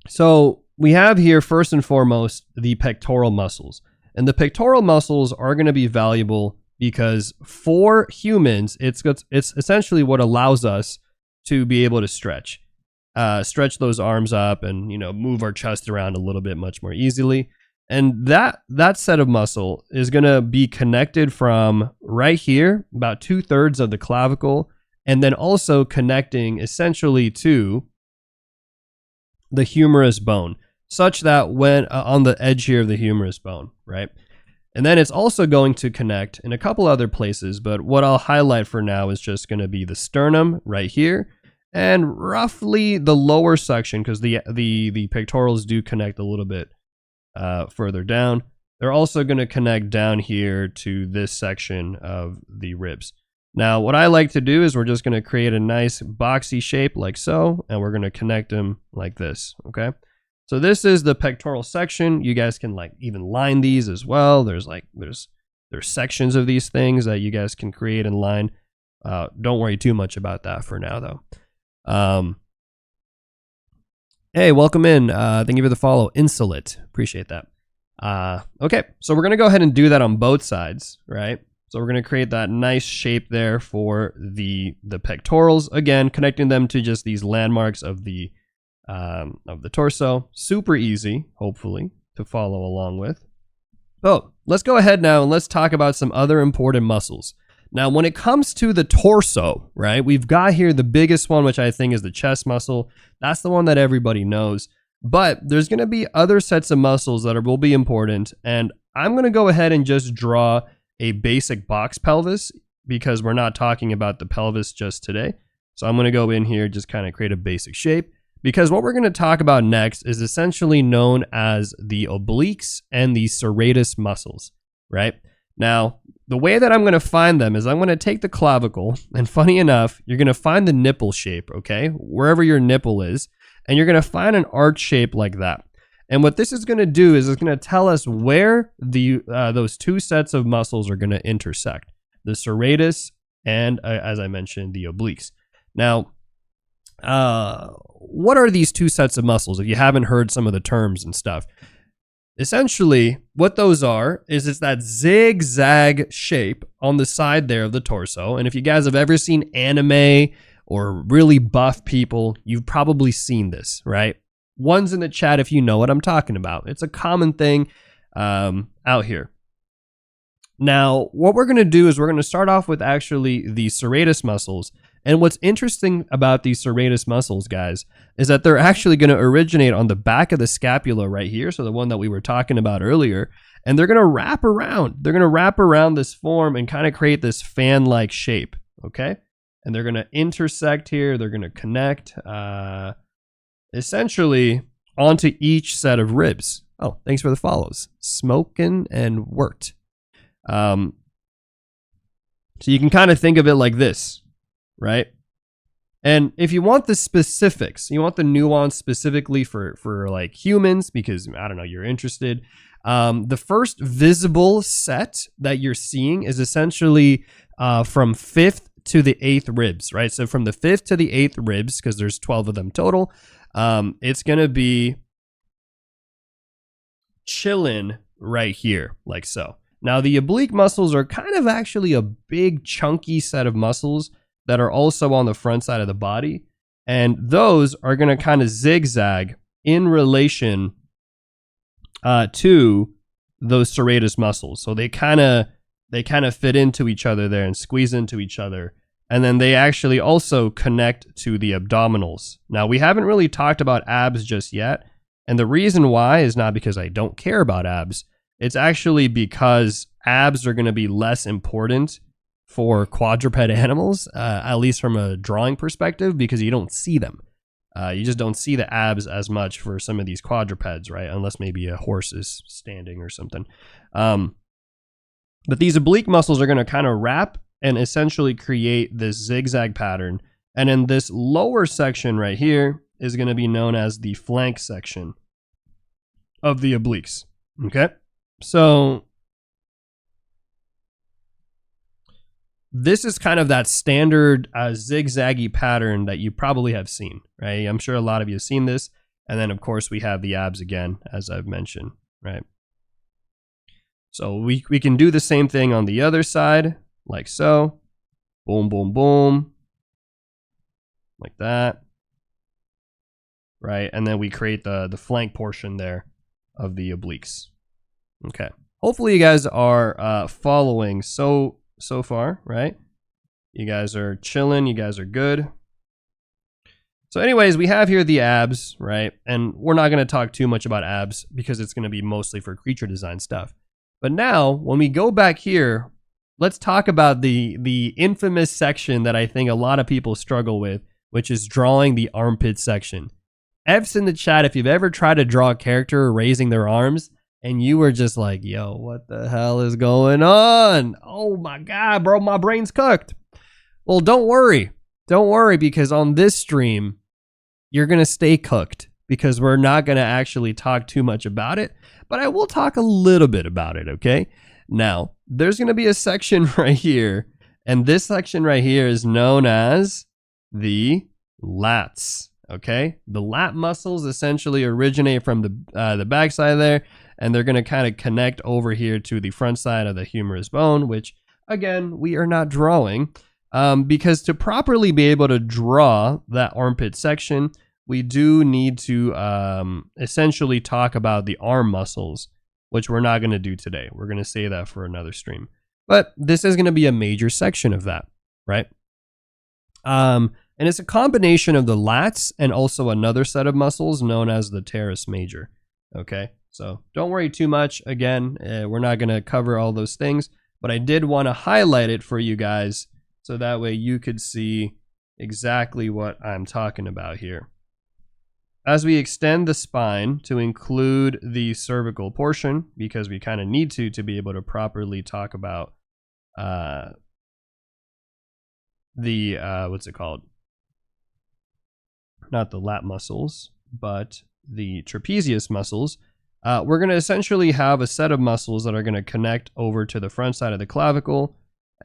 So we have here, first and foremost, the pectoral muscles. And the pectoral muscles are going to be valuable because for humans, it's essentially what allows us to be able to stretch those arms up and, you know, move our chest around a little bit much more easily. And that set of muscle is going to be connected from right here, about 2/3 of the clavicle, and then also connecting essentially to the humerus bone, such that when on the edge here of the humerus bone, right? And then it's also going to connect in a couple other places, but what I'll highlight for now is just going to be the sternum right here, and roughly the lower section, because the pectorals do connect a little bit further down. They're also going to connect down here to this section of the ribs. Now, what I like to do is we're just going to create a nice boxy shape like so, and we're going to connect them like this, okay? So this is the pectoral section. You guys can like even line these as well. There's sections of these things that you guys can create and line. Don't worry too much about that for now though. Hey, welcome in. Thank you for the follow. Insolite. Appreciate that. Okay, so we're going to go ahead and do that on both sides, right? So we're going to create that nice shape there for the pectorals. Again, connecting them to just these landmarks of the torso. Super easy, hopefully, to follow along with. Oh, let's go ahead now and let's talk about some other important muscles. Now, when it comes to the torso, right, we've got here the biggest one, which I think is the chest muscle. That's the one that everybody knows. But there's going to be other sets of muscles that will be important. And I'm going to go ahead and just draw a basic box pelvis because we're not talking about the pelvis just today. So I'm going to go in here, just kind of create a basic shape, because what we're going to talk about next is essentially known as the obliques and the serratus muscles, right? Now, the way that I'm going to find them is I'm going to take the clavicle, and funny enough, you're going to find the nipple shape, okay? Wherever your nipple is, and you're going to find an arch shape like that. And what this is going to do is it's going to tell us where those two sets of muscles are going to intersect, the serratus and, as I mentioned, the obliques. Now, what are these two sets of muscles? If you haven't heard some of the terms and stuff, essentially what those are is it's that zigzag shape on the side there of the torso. And if you guys have ever seen anime or really buff people, you've probably seen this, right? One's in the chat if you know what I'm talking about. It's a common thing out here. Now, what we're going to do is we're going to start off with actually the serratus muscles. And what's interesting about these serratus muscles, guys, is that they're actually going to originate on the back of the scapula right here. So the one that we were talking about earlier. And they're going to wrap around. They're going to wrap around this form and kind of create this fan-like shape, okay? And they're going to intersect here. They're going to connect essentially onto each set of ribs. Oh, thanks for the follows. Smokin' and Wirt. So you can kind of think of it like this, right? And if you want the specifics, you want the nuance specifically for like humans, because I don't know, you're interested. The first visible set that you're seeing is essentially from 5th to the 8th ribs, right? So from the 5th to the 8th ribs, because there's 12 of them total, it's going to be chilling right here, like so. Now, the oblique muscles are kind of actually a big, chunky set of muscles that are also on the front side of the body. And those are going to kind of zigzag in relation to those serratus muscles. So they kind of fit into each other there and squeeze into each other. And then they actually also connect to the abdominals. Now, we haven't really talked about abs just yet. And the reason why is not because I don't care about abs. It's actually because abs are going to be less important for quadruped animals, at least from a drawing perspective, because you don't see them. You just don't see the abs as much for some of these quadrupeds, right? Unless maybe a horse is standing or something. But these oblique muscles are going to kind of wrap and essentially create this zigzag pattern. And then this lower section right here is going to be known as the flank section of the obliques. Okay? So this is kind of that standard zigzaggy pattern that you probably have seen, right? I'm sure a lot of you have seen this. And then, of course, we have the abs again, as I've mentioned, right? So we can do the same thing on the other side, like so. Boom, boom, boom. Like that. Right, and then we create the flank portion there of the obliques. Okay. Hopefully you guys are following so far, right? You guys are chilling. You guys are good. So anyways, we have here the abs, right? And we're not going to talk too much about abs because it's going to be mostly for creature design stuff. But now, when we go back here, let's talk about the infamous section that I think a lot of people struggle with, which is drawing the armpit section. F's in the chat if you've ever tried to draw a character raising their arms and you were just like, yo, what the hell is going on? Oh my God, bro, my brain's cooked. Well, don't worry. Don't worry, because on this stream, you're going to stay cooked because we're not going to actually talk too much about it, but I will talk a little bit about it, okay? Now, there's going to be a section right here, and this section right here is known as the lats, okay? The lat muscles essentially originate from the backside there, and they're going to kind of connect over here to the front side of the humerus bone, which, again, we are not drawing. Because to properly be able to draw that armpit section, we do need to essentially talk about the arm muscles, which we're not going to do today. We're going to save that for another stream. But this is going to be a major section of that, right? And it's a combination of the lats and also another set of muscles known as the teres major, okay? So don't worry too much. Again, we're not going to cover all those things, but I did want to highlight it for you guys so that way you could see exactly what I'm talking about here. As we extend the spine to include the cervical portion, because we kind of need to be able to properly talk about what's it called? Not the lat muscles, but the trapezius muscles. We're going to essentially have a set of muscles that are going to connect over to the front side of the clavicle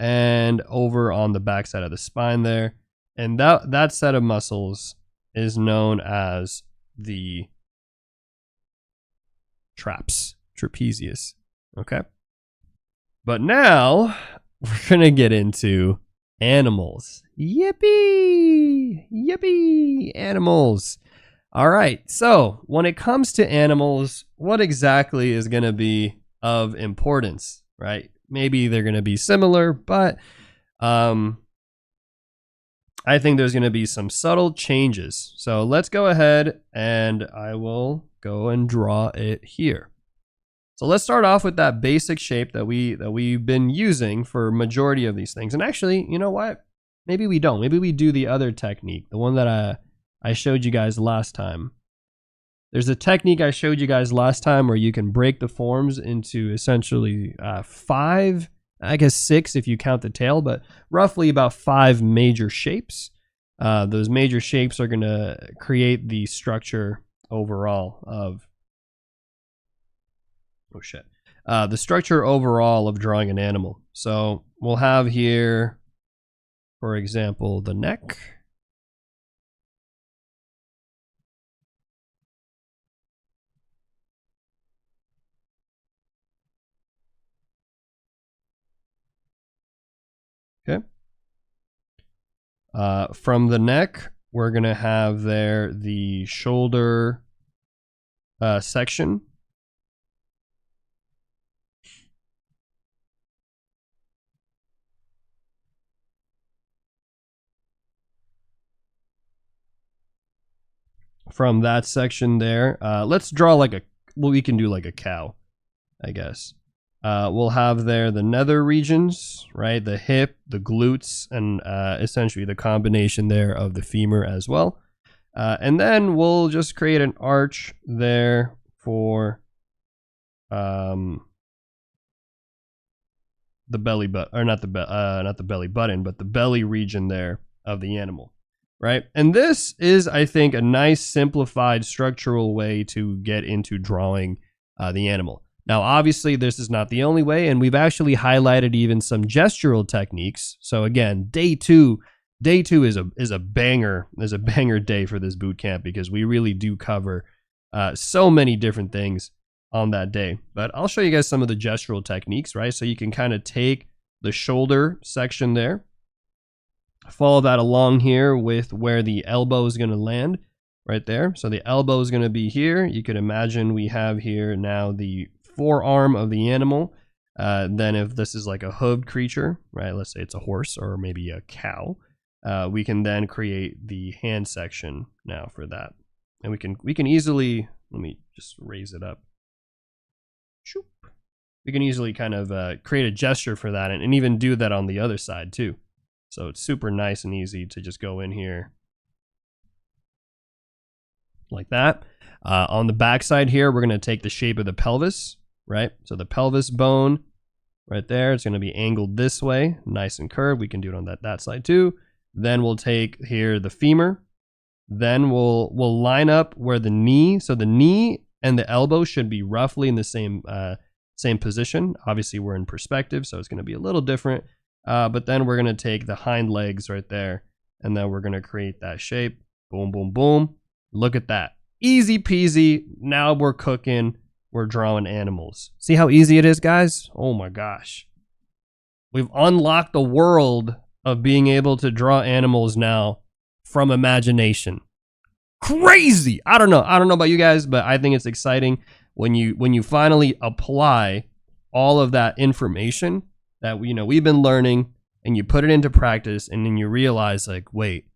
and over on the back side of the spine there. And that set of muscles is known as the trapezius, okay? But now we're going to get into animals. Yippee! Yippee! Animals. All right, so when it comes to animals, what exactly is going to be of importance, right? Maybe they're going to be similar, but I think there's going to be some subtle changes. So let's go ahead and I will go and draw it here. So let's start off with that basic shape that we've been using for majority of these things. And actually, you know what? Maybe we don't. Maybe we do the other technique, the one that I showed you guys last time. There's a technique I showed you guys last time where you can break the forms into essentially 5, I guess 6 if you count the tail, but roughly about 5 major shapes. Those major shapes are going to create the structure overall of, the structure overall of drawing an animal. So we'll have here, for example, the neck. Okay. From the neck, we're going to have there the shoulder section. From that section there, let's draw like we can do like a cow, I guess. We'll have there the nether regions, right? The hip, the glutes, and essentially the combination there of the femur as well. And then we'll just create an arch there for the belly button, or not the belly button, but the belly region there of the animal, right? And this is, I think, a nice simplified structural way to get into drawing the animal. Now, obviously, this is not the only way, and we've actually highlighted even some gestural techniques. So again, day two is a banger day for this boot camp because we really do cover so many different things on that day. But I'll show you guys some of the gestural techniques, right? So you can kind of take the shoulder section there, follow that along here with where the elbow is going to land right there. So the elbow is going to be here. You could imagine we have here now the forearm of the animal. Then if this is like a hooved creature, right? Let's say it's a horse or maybe a cow. We can then create the hand section now for that. And we can easily, let me just raise it up. We can easily kind of create a gesture for that and even do that on the other side too. So it's super nice and easy to just go in here like that. On the back side here, we're going to take the shape of the pelvis, right? So the pelvis bone right there, it's going to be angled this way, nice and curved. We can do it on that side too. Then we'll take here the femur. Then we'll line up where the knee, so the knee and the elbow should be roughly in the same position. Obviously we're in perspective, so it's going to be a little different. But then we're going to take the hind legs right there, and then we're going to create that shape. Boom, boom, boom. Look at that. Easy peasy. Now we're cooking. We're drawing animals. See how easy it is, guys? Oh my gosh. We've unlocked the world of being able to draw animals now from imagination. Crazy. I don't know about you guys, but I think it's exciting when you finally apply all of that information that we've been learning, and you put it into practice, and then you realize, like, wait,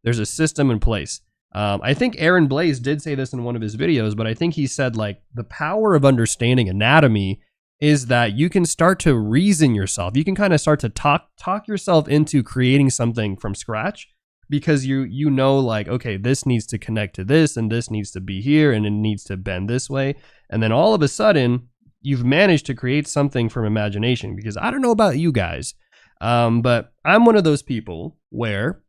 there's a system in place. I think Aaron Blaze did say this in one of his videos, but I think he said, like, the power of understanding anatomy is that you can start to reason yourself. You can kind of start to talk yourself into creating something from scratch, because you know, like, okay, this needs to connect to this, and this needs to be here, and it needs to bend this way. And then all of a sudden, you've managed to create something from imagination. Because I don't know about you guys, but I'm one of those people where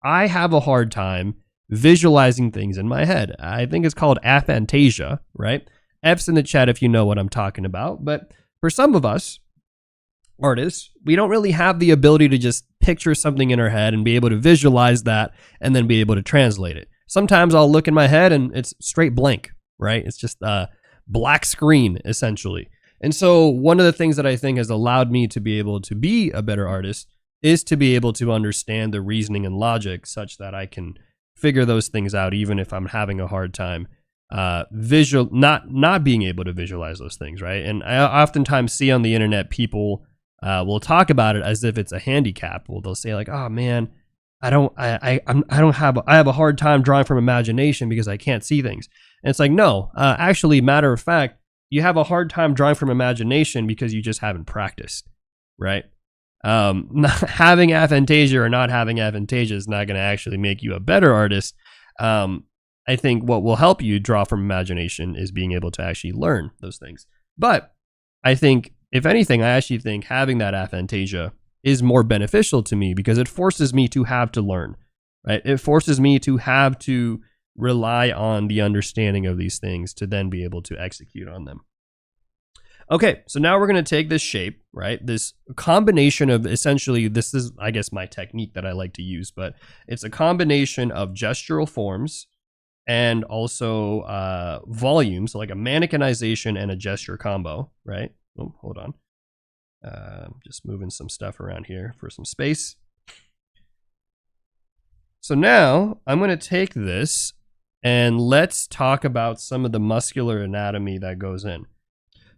I have a hard time visualizing things in my head. I think it's called aphantasia, right? F's in the chat if you know what I'm talking about. But for some of us artists, we don't really have the ability to just picture something in our head and be able to visualize that and then be able to translate it. Sometimes I'll look in my head and it's straight blank, right? It's just a black screen, essentially. And so one of the things that I think has allowed me to be able to be a better artist is to be able to understand the reasoning and logic such that I can figure those things out, even if I'm having a hard time not being able to visualize those things, right? And I oftentimes see on the internet people will talk about it as if it's a handicap. Well, they'll say like, "Oh man, I have a hard time drawing from imagination because I can't see things." And it's like, no, actually, matter of fact, you have a hard time drawing from imagination because you just haven't practiced, right? Not having aphantasia or not having aphantasia is not going to actually make you a better artist. I think what will help you draw from imagination is being able to actually learn those things. But I think, if anything, I actually think having that aphantasia is more beneficial to me because it forces me to have to learn, right? It forces me to have to rely on the understanding of these things to then be able to execute on them. Okay, so now we're going to take this shape, right? This combination of, essentially, this is, I guess, my technique that I like to use, but it's a combination of gestural forms and also volumes, so like a mannequinization and a gesture combo, right? Oh, hold on. Just moving some stuff around here for some space. So now I'm going to take this and let's talk about some of the muscular anatomy that goes in.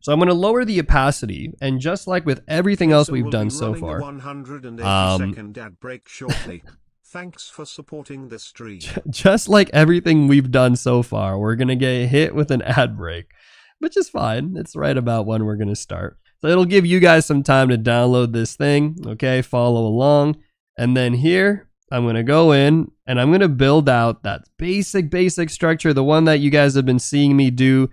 So I'm going to lower the opacity, and just like with everything else we've done so far, 180-second ad break shortly. Thanks for supporting the stream. Just like everything we've done so far, we're going to get hit with an ad break, which is fine. It's right about when we're going to start. So it'll give you guys some time to download this thing, okay? Follow along. And then here, I'm going to go in and I'm going to build out that basic structure, the one that you guys have been seeing me do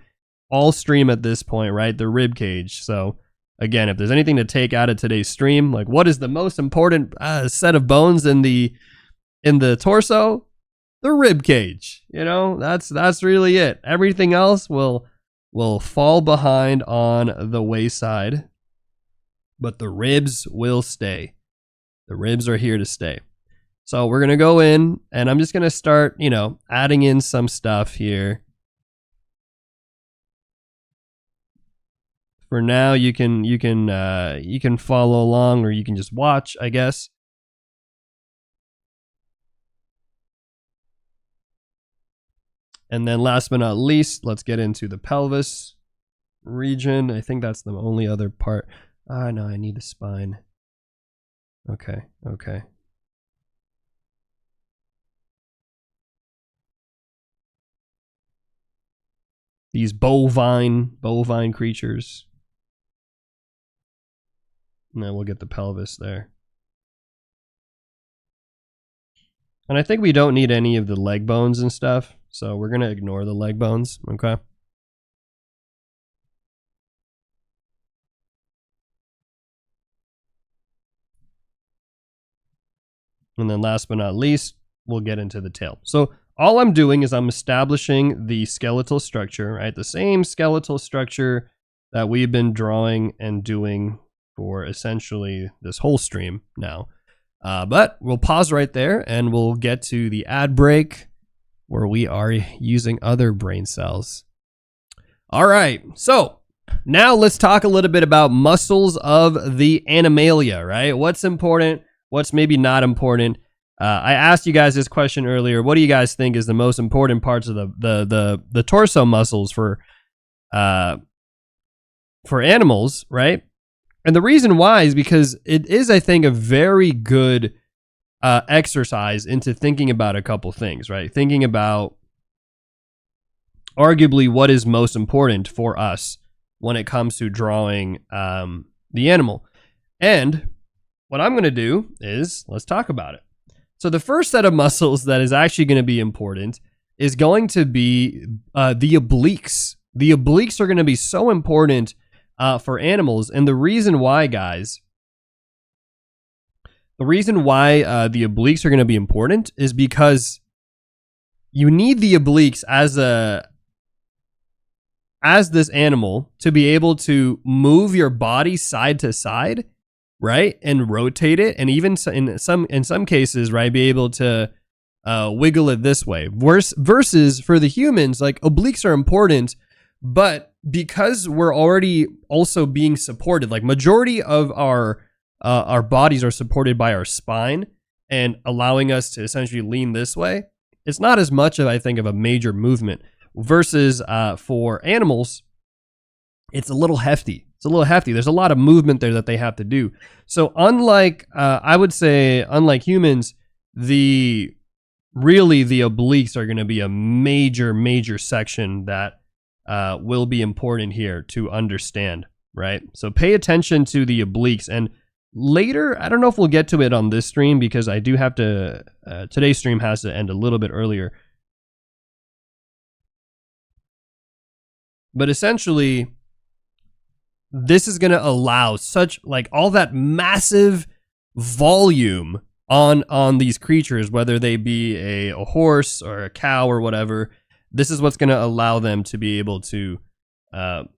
all stream at this point, right? The rib cage. So again, if there's anything to take out of today's stream, like what is the most important set of bones in the torso? The rib cage. You know, that's really it. Everything else will fall behind on the wayside, but the ribs will stay. The ribs are here to stay. So we're going to go in and I'm just going to start, adding in some stuff here. for now, you can follow along, or you can just watch, I guess. And then last but not least, let's get into the pelvis region. I think that's the only other part. No, I need the spine. Okay. These bovine creatures. And then we'll get the pelvis there. And I think we don't need any of the leg bones and stuff, so we're going to ignore the leg bones, okay? And then last but not least, we'll get into the tail. So all I'm doing is I'm establishing the skeletal structure, right? The same skeletal structure that we've been drawing and doing for essentially this whole stream now. But we'll pause right there and we'll get to the ad break where we are using other brain cells. All right, so now let's talk a little bit about muscles of the animalia, right? What's important? What's maybe not important? I asked you guys this question earlier. What do you guys think is the most important parts of the torso muscles for animals, right? And the reason why is because it is, I think, a very good exercise into thinking about a couple things, right? Thinking about arguably what is most important for us when it comes to drawing the animal. And what I'm going to do is let's talk about it. So the first set of muscles that is actually going to be important is going to be the obliques. The obliques are going to be so important for animals. And the reason why, guys, the obliques are going to be important is because you need the obliques as this animal to be able to move your body side to side, right, and rotate it, and even in some cases, right, be able to wiggle it this way. Versus for the humans, like, obliques are important, but because we're already also being supported, like majority of our bodies are supported by our spine and allowing us to essentially lean this way, it's not as much of, I think, of a major movement. Versus for animals, it's a little hefty. There's a lot of movement there that they have to do. So unlike, I would say, unlike humans, the obliques are going to be a major section that will be important here to understand, right? So pay attention to the obliques. And later, I don't know if we'll get to it on this stream because I do have to, today's stream has to end a little bit earlier. But essentially, this is going to allow such, like, all that massive volume on these creatures, whether they be a horse or a cow or whatever. This is what's going to allow them to be able to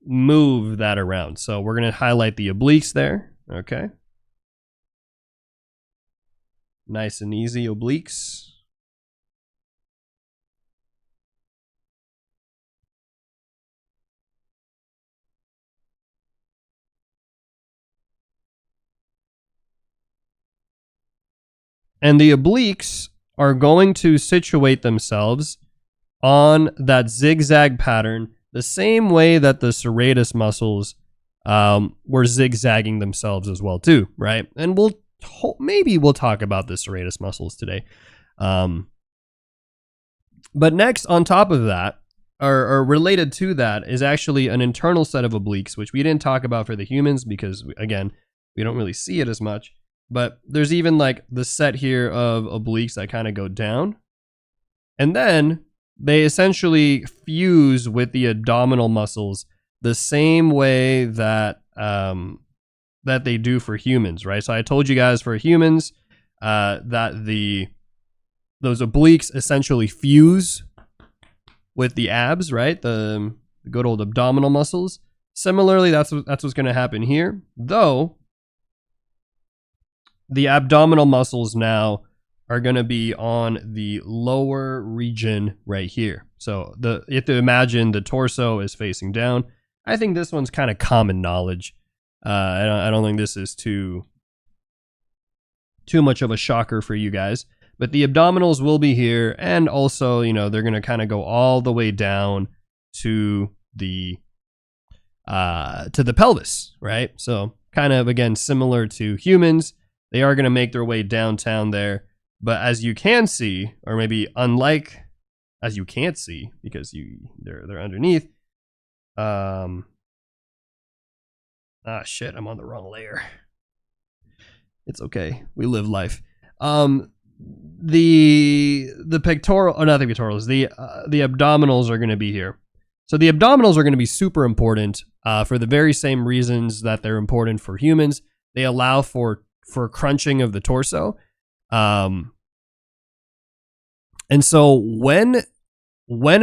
move that around. So we're going to highlight the obliques there. Okay. Nice and easy obliques. And the obliques are going to situate themselves on that zigzag pattern the same way that the serratus muscles were zigzagging themselves as well too, right? And maybe we'll talk about the serratus muscles today. But next, on top of that, or related to that, is actually an internal set of obliques, which we didn't talk about for the humans because, again, we don't really see it as much. But there's even like the set here of obliques that kind of go down. And then they essentially fuse with the abdominal muscles the same way that that they do for humans, right? So I told you guys for humans that those obliques essentially fuse with the abs, right? The good old abdominal muscles. Similarly, that's what's going to happen here, though. The abdominal muscles now are going to be on the lower region right here. So you have to imagine the torso is facing down. I think this one's kind of common knowledge. I don't think this is too much of a shocker for you guys. But the abdominals will be here, and also, you know, they're going to kind of go all the way down to the pelvis, right? So kind of, again, similar to humans, they are going to make their way downtown there. But as you can see, or maybe unlike as you can't see because they're underneath. Shit, I'm on the wrong layer. It's okay. We live life. The pectoral, or not the pectorals, the abdominals are going to be here. So the abdominals are going to be super important for the very same reasons that they're important for humans. They allow for crunching of the torso. And so when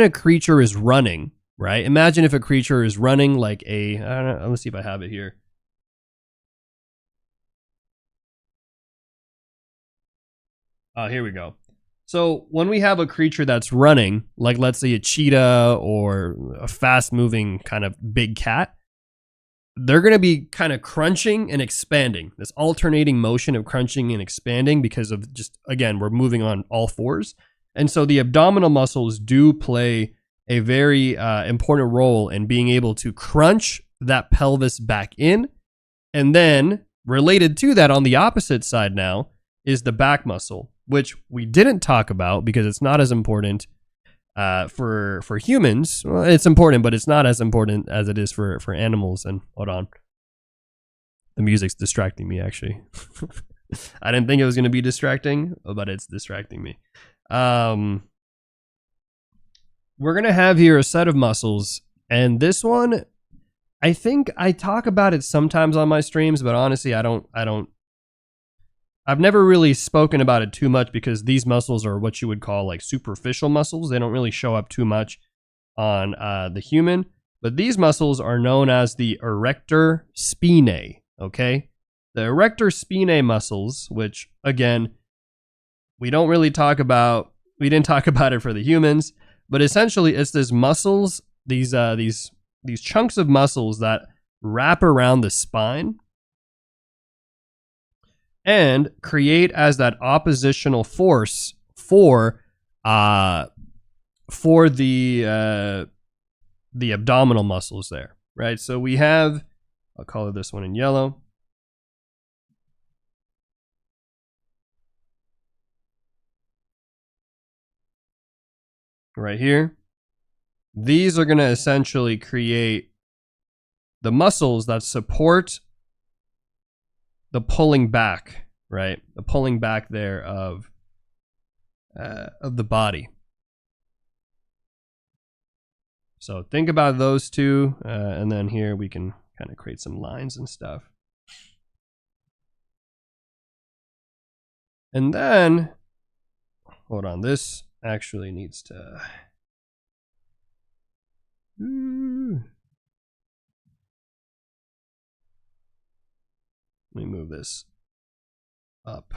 a creature is running, right? Imagine if a creature is running like I don't know, let's see if I have it here. Here we go. So when we have a creature that's running, like let's say a cheetah or a fast-moving kind of big cat, they're going to be kind of crunching and expanding. This alternating motion of crunching and expanding because of just, again, we're moving on all fours. And so the abdominal muscles do play a very important role in being able to crunch that pelvis back in. And then related to that on the opposite side now is the back muscle, which we didn't talk about because it's not as important for humans. Well, it's important, but it's not as important as it is for animals. And hold on. The music's distracting me, actually. I didn't think it was going to be distracting, but it's distracting me. We're going to have here a set of muscles, and this one, I think I talk about it sometimes on my streams, but honestly, I've never really spoken about it too much because these muscles are what you would call like superficial muscles. They don't really show up too much on the human, but these muscles are known as the erector spinae, okay? The erector spinae muscles, which again, we didn't talk about it for the humans, but essentially it's these muscles, these chunks of muscles that wrap around the spine and create as that oppositional force for the abdominal muscles there, right? So we have, I'll color this one in yellow. Right here. These are going to essentially create the muscles that support the pulling back, right? The pulling back there of the body. So think about those two, and then here we can kind of create some lines and stuff. And then, hold on, this actually needs to... Let me move this up.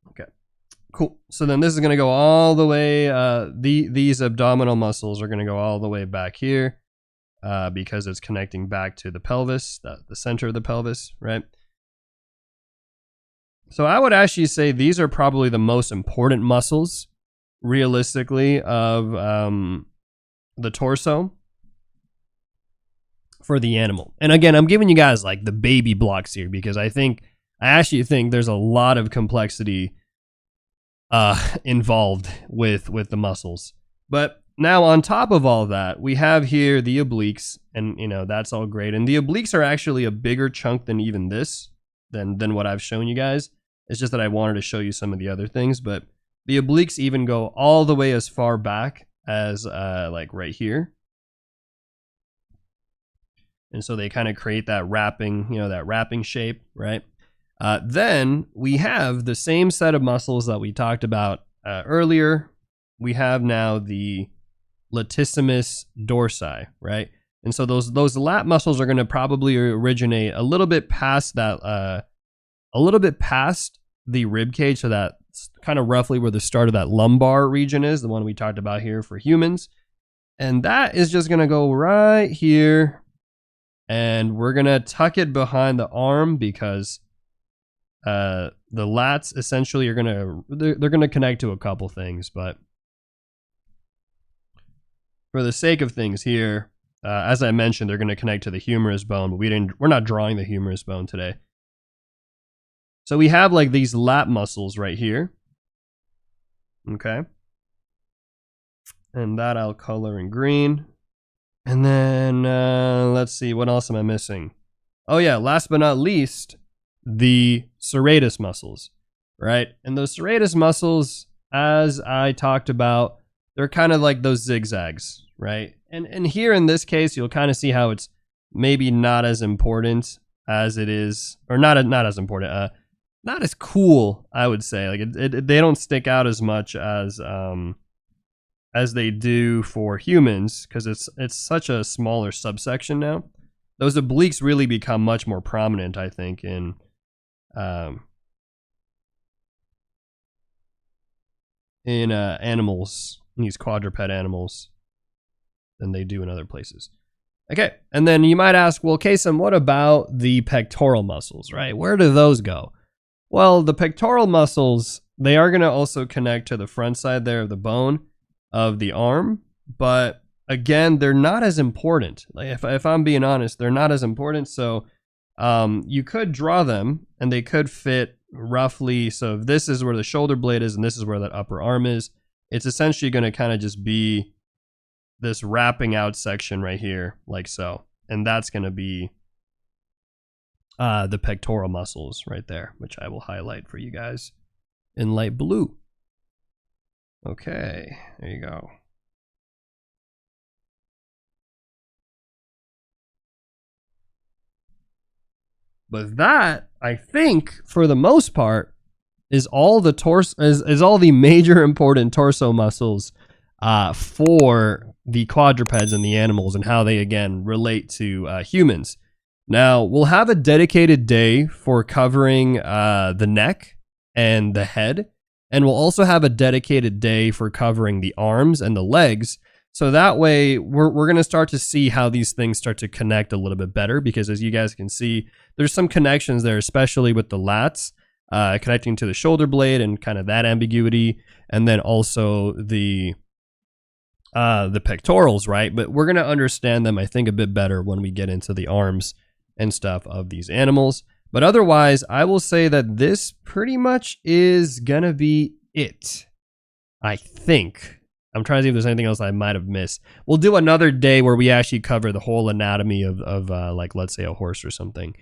Okay, cool. So then this is going to go all the way, these abdominal muscles are going to go all the way back here because it's connecting back to the pelvis, the center of the pelvis, right? So I would actually say these are probably the most important muscles, realistically, of the torso for the animal. And again, I'm giving you guys like the baby blocks here because I actually think there's a lot of complexity involved with the muscles. But now on top of all that, we have here the obliques, and you know, that's all great. And the obliques are actually a bigger chunk than even this, than what I've shown you guys. It's just that I wanted to show you some of the other things, but the obliques even go all the way as far back as like right here. And so they kind of create that wrapping, you know, that wrapping shape, right? Then we have the same set of muscles that we talked about earlier. We have now the latissimus dorsi, right? And so those lat muscles are going to probably originate a little bit past that, a little bit past the rib cage, so that's kind of roughly where the start of that lumbar region is, the one we talked about here for humans. And that is just going to go right here. And we're going to tuck it behind the arm because the lats essentially are they're going to connect to a couple things, but for the sake of things here, as I mentioned, they're going to connect to the humerus bone, but we're not drawing the humerus bone today. So we have like these lat muscles right here. Okay. And that I'll color in green. And then let's see, what else am I missing? Oh yeah, last but not least, the serratus muscles, right? And those serratus muscles, as I talked about, they're kind of like those zigzags, right? And here in this case, you'll kind of see how it's maybe not as important as it is, or not as important, not as cool, I would say. Like they don't stick out as much as they do for humans, because it's such a smaller subsection now. Those obliques really become much more prominent, I think, in animals, these quadruped animals, than they do in other places. Okay, and then you might ask, well, Kasem, what about the pectoral muscles, right? Where do those go? Well, the pectoral muscles, they are going to also connect to the front side there of the bone of the arm, but again, they're not as important. Like if I'm being honest, they're not as important. So you could draw them and they could fit roughly. So if this is where the shoulder blade is and this is where that upper arm is, it's essentially going to kind of just be this wrapping out section right here, like so. And that's going to be the pectoral muscles right there, which I will highlight for you guys in light blue. Okay, there you go. But that, I think, for the most part, is all the is all the major important torso muscles for the quadrupeds and the animals, and how they again relate to humans. Now, we'll have a dedicated day for covering the neck and the head, and we'll also have a dedicated day for covering the arms and the legs. So that way, we're going to start to see how these things start to connect a little bit better, because as you guys can see, there's some connections there, especially with the lats connecting to the shoulder blade and kind of that ambiguity, and then also the pectorals, right? But we're going to understand them, I think, a bit better when we get into the arms and stuff of these animals. But otherwise, I will say that this pretty much is going to be it, I think. I'm trying to see if there's anything else I might have missed. We'll do another day where we actually cover the whole anatomy of like, let's say, a horse or something.